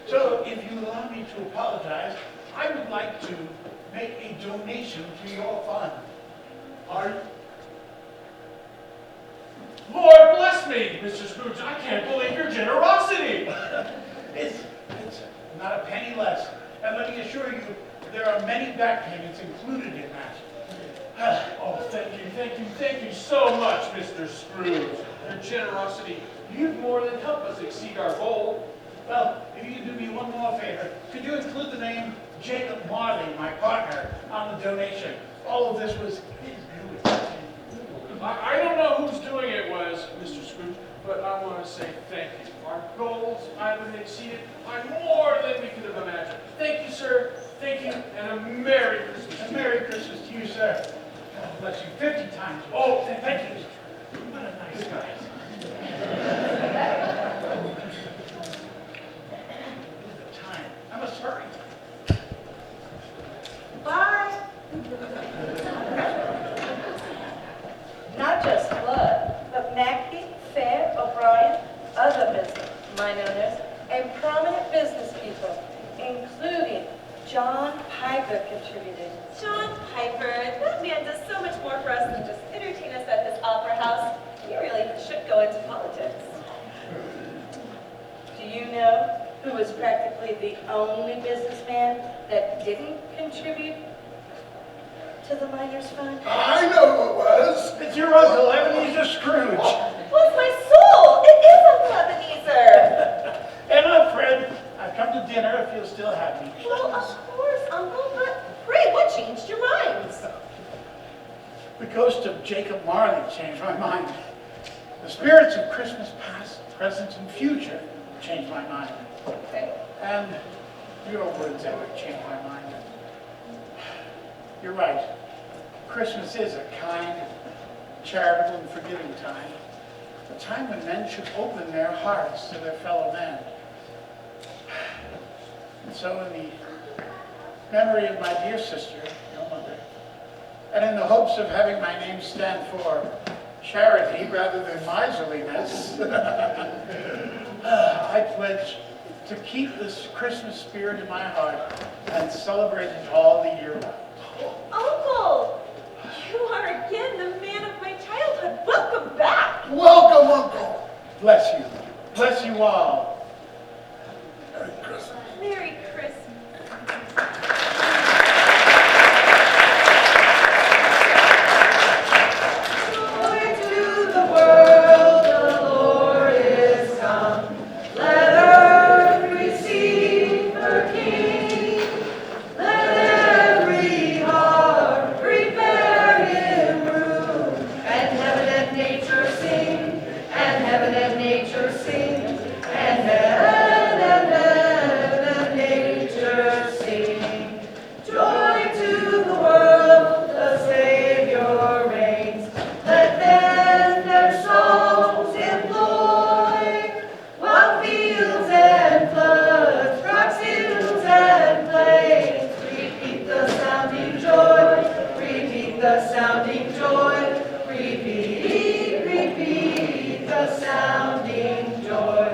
So, if you allow me to apologize, I would like to make a donation to your fund. Lord bless me, Mr. Scrooge. I can't believe your generosity. It's not a penny less. And let me assure you, there are many back payments included in that. Oh, thank you so much, Mr. Scrooge. Your generosity, you've more than helped us exceed our goal. Well, if you could do me one more favor, could you include the name Jacob Marley, my partner, on the donation? All of this was his doing. I don't know whose doing it was, Mr. Scrooge, but I want to say thank you. Our goals have been exceeded by more than we could have imagined. Thank you, sir. Thank you, and a Merry Christmas. A Merry Christmas to you, sir. God bless you 50 times. Oh, Thank you. What a nice guy. The time. I must hurry. Bye. Not just Flood, but Mackey, Fair, O'Brien, other business, mine owners, and prominent business people, including John Piper contributed. John Piper, that man does so much more for us than just entertain us at his opera house. He really should go into politics. Do you know who was practically the only businessman that didn't contribute to the Miners Fund? I know who it was. It's your Uncle Ebenezer Scrooge. Bless my soul! It is Uncle Ebenezer! And Fred, I've come to dinner if you'll still have me. Well, of course, Uncle, but pray, what changed your minds? The ghost of Jacob Marley changed my mind. The spirits of Christmas past, present, and future changed my mind. Okay. And your words ever changed my mind. You're right. Christmas is a kind, charitable, and forgiving time. A time when men should open their hearts to their fellow men. And so in the memory of my dear sister, your mother, and in the hopes of having my name stand for charity rather than miserliness, I pledge to keep this Christmas spirit in my heart and celebrate it all the year round. Uncle, you are again the man of my childhood. Welcome back. Welcome, Uncle. Bless you. Bless you all. Merry Christmas. Merry Christmas. Joy to the world, the Lord is come. Let earth receive her King. Let every heart prepare him room. And heaven and nature sing, and heaven and nature sing, and heaven and nature sing. Joy to the world, the Savior reigns. Let them their songs employ, while fields and floods, rocks, hills, and plains repeat the sounding joy, repeat the sounding joy, repeat the sounding joy.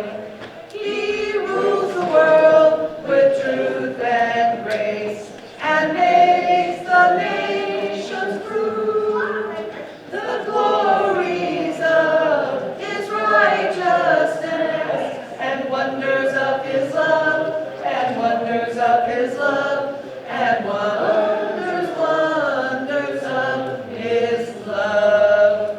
He rules the world with truth and grace, and makes the nations prove the glories of his righteousness, and wonders of his love, and wonders of his love, and wonders of his love.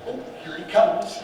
Oh, here he comes.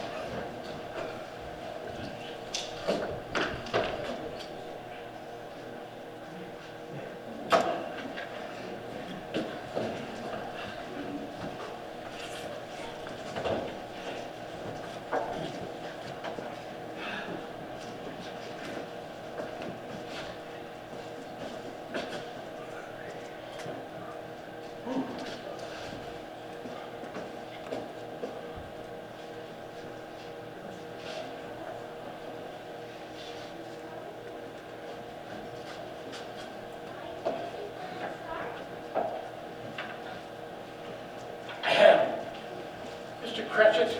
Mr. Cratchit,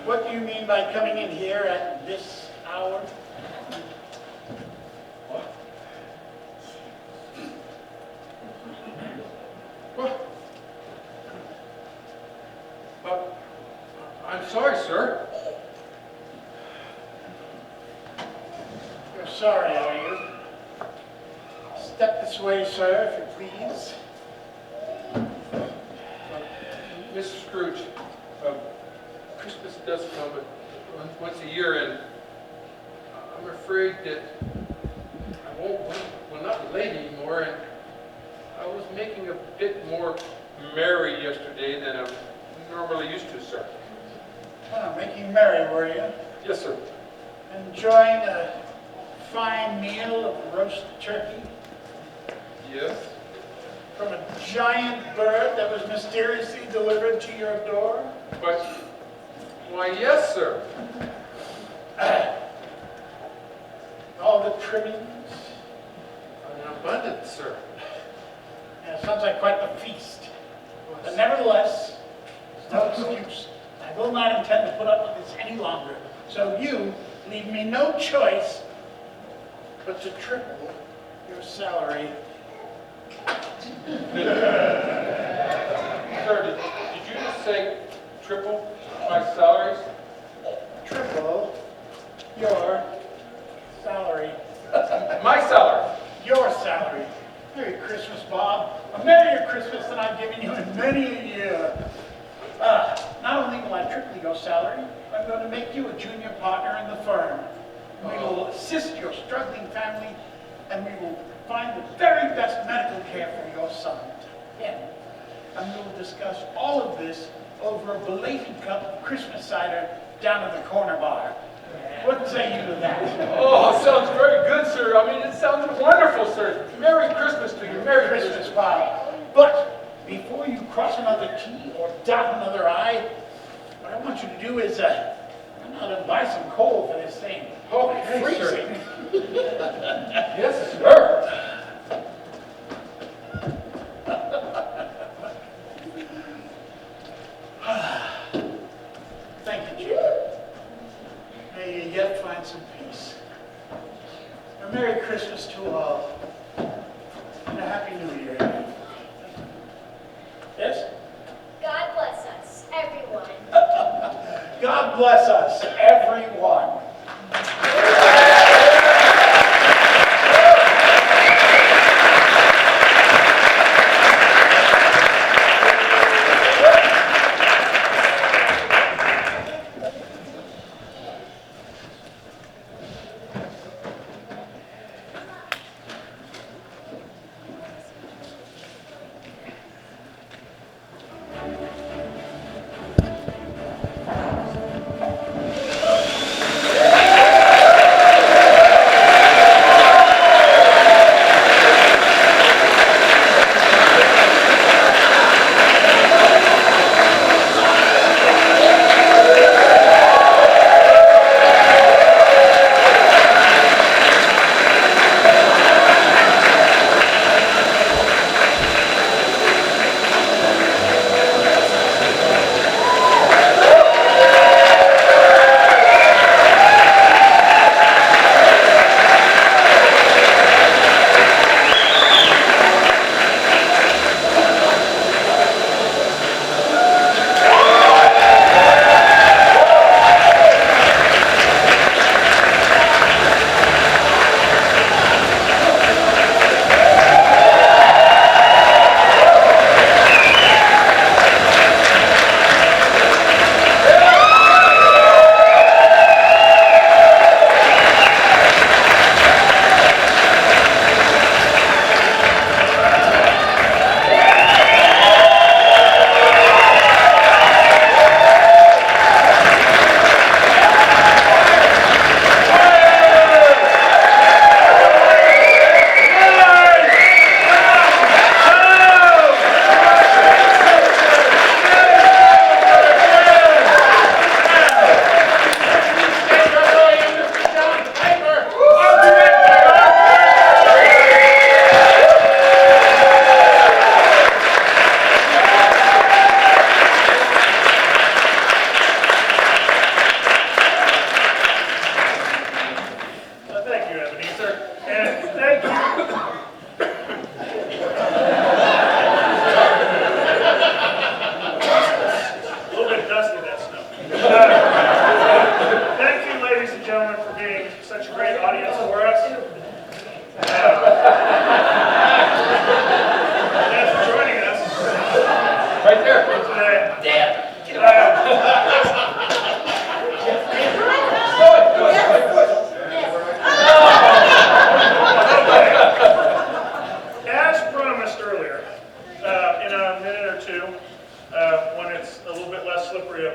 what do you mean by coming in here at this hour? What? What? I'm sorry, sir. You're sorry, are you? Step this way, sir, if you please. Mr. Scrooge, Christmas does come but once a year, and I'm afraid that I will not be late anymore, and I was making a bit more merry yesterday than I'm normally used to, sir. Making merry, were you? Yes, sir. Enjoying a fine meal of roast turkey Yes? from a giant bird that was mysteriously delivered to your door? But, why, yes, sir. All the trimmings? An abundance, sir. Yeah, sounds like quite the feast. But nevertheless, it's no excuse. I will not intend to put up with this any longer. So you leave me no choice but to triple your salary. Sir, did you just say triple my salaries? Triple your salary. My salary? Your salary. Merry Christmas, Bob. A merrier Christmas than I've given you in many a year. Not only will I triple your salary, I'm going to make you a junior partner in the firm. We will assist your struggling family, and we will find the very best medical care for your son. Yeah. And we will discuss all of this over a belated cup of Christmas cider down at the corner bar. What say you to that? Oh, sounds very good, sir. I mean, it sounds wonderful, sir. Merry Christmas to you. Merry Christmas. Bob. But before you cross another T or dot another I, what I want you to do is run out and buy some coal for this thing. Okay, Freezing. Yes, sir. Thank you, Jacob. May you yet find some peace. A Merry Christmas to all, and a Happy New Year. Yes? God bless us, everyone. God bless us, everyone.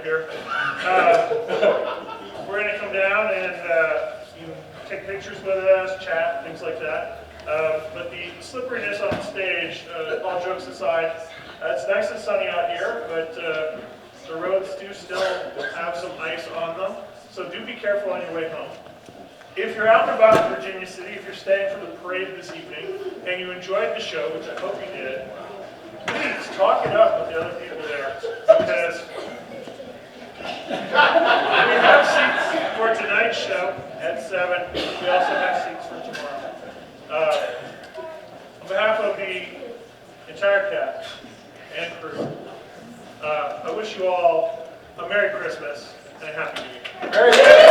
up here. We're going to come down and you can take pictures with us, chat, things like that. But the slipperiness on stage, all jokes aside, it's nice and sunny out here, but the roads do still have some ice on them. So do be careful on your way home. If you're out and about in Virginia City, if you're staying for the parade this evening, and you enjoyed the show, which I hope you did, please talk it up with the other people there, because we have seats for tonight's show at 7. We also have seats for tomorrow. On behalf of the entire cast and crew, I wish you all a Merry Christmas and a Happy New Year. Merry Christmas.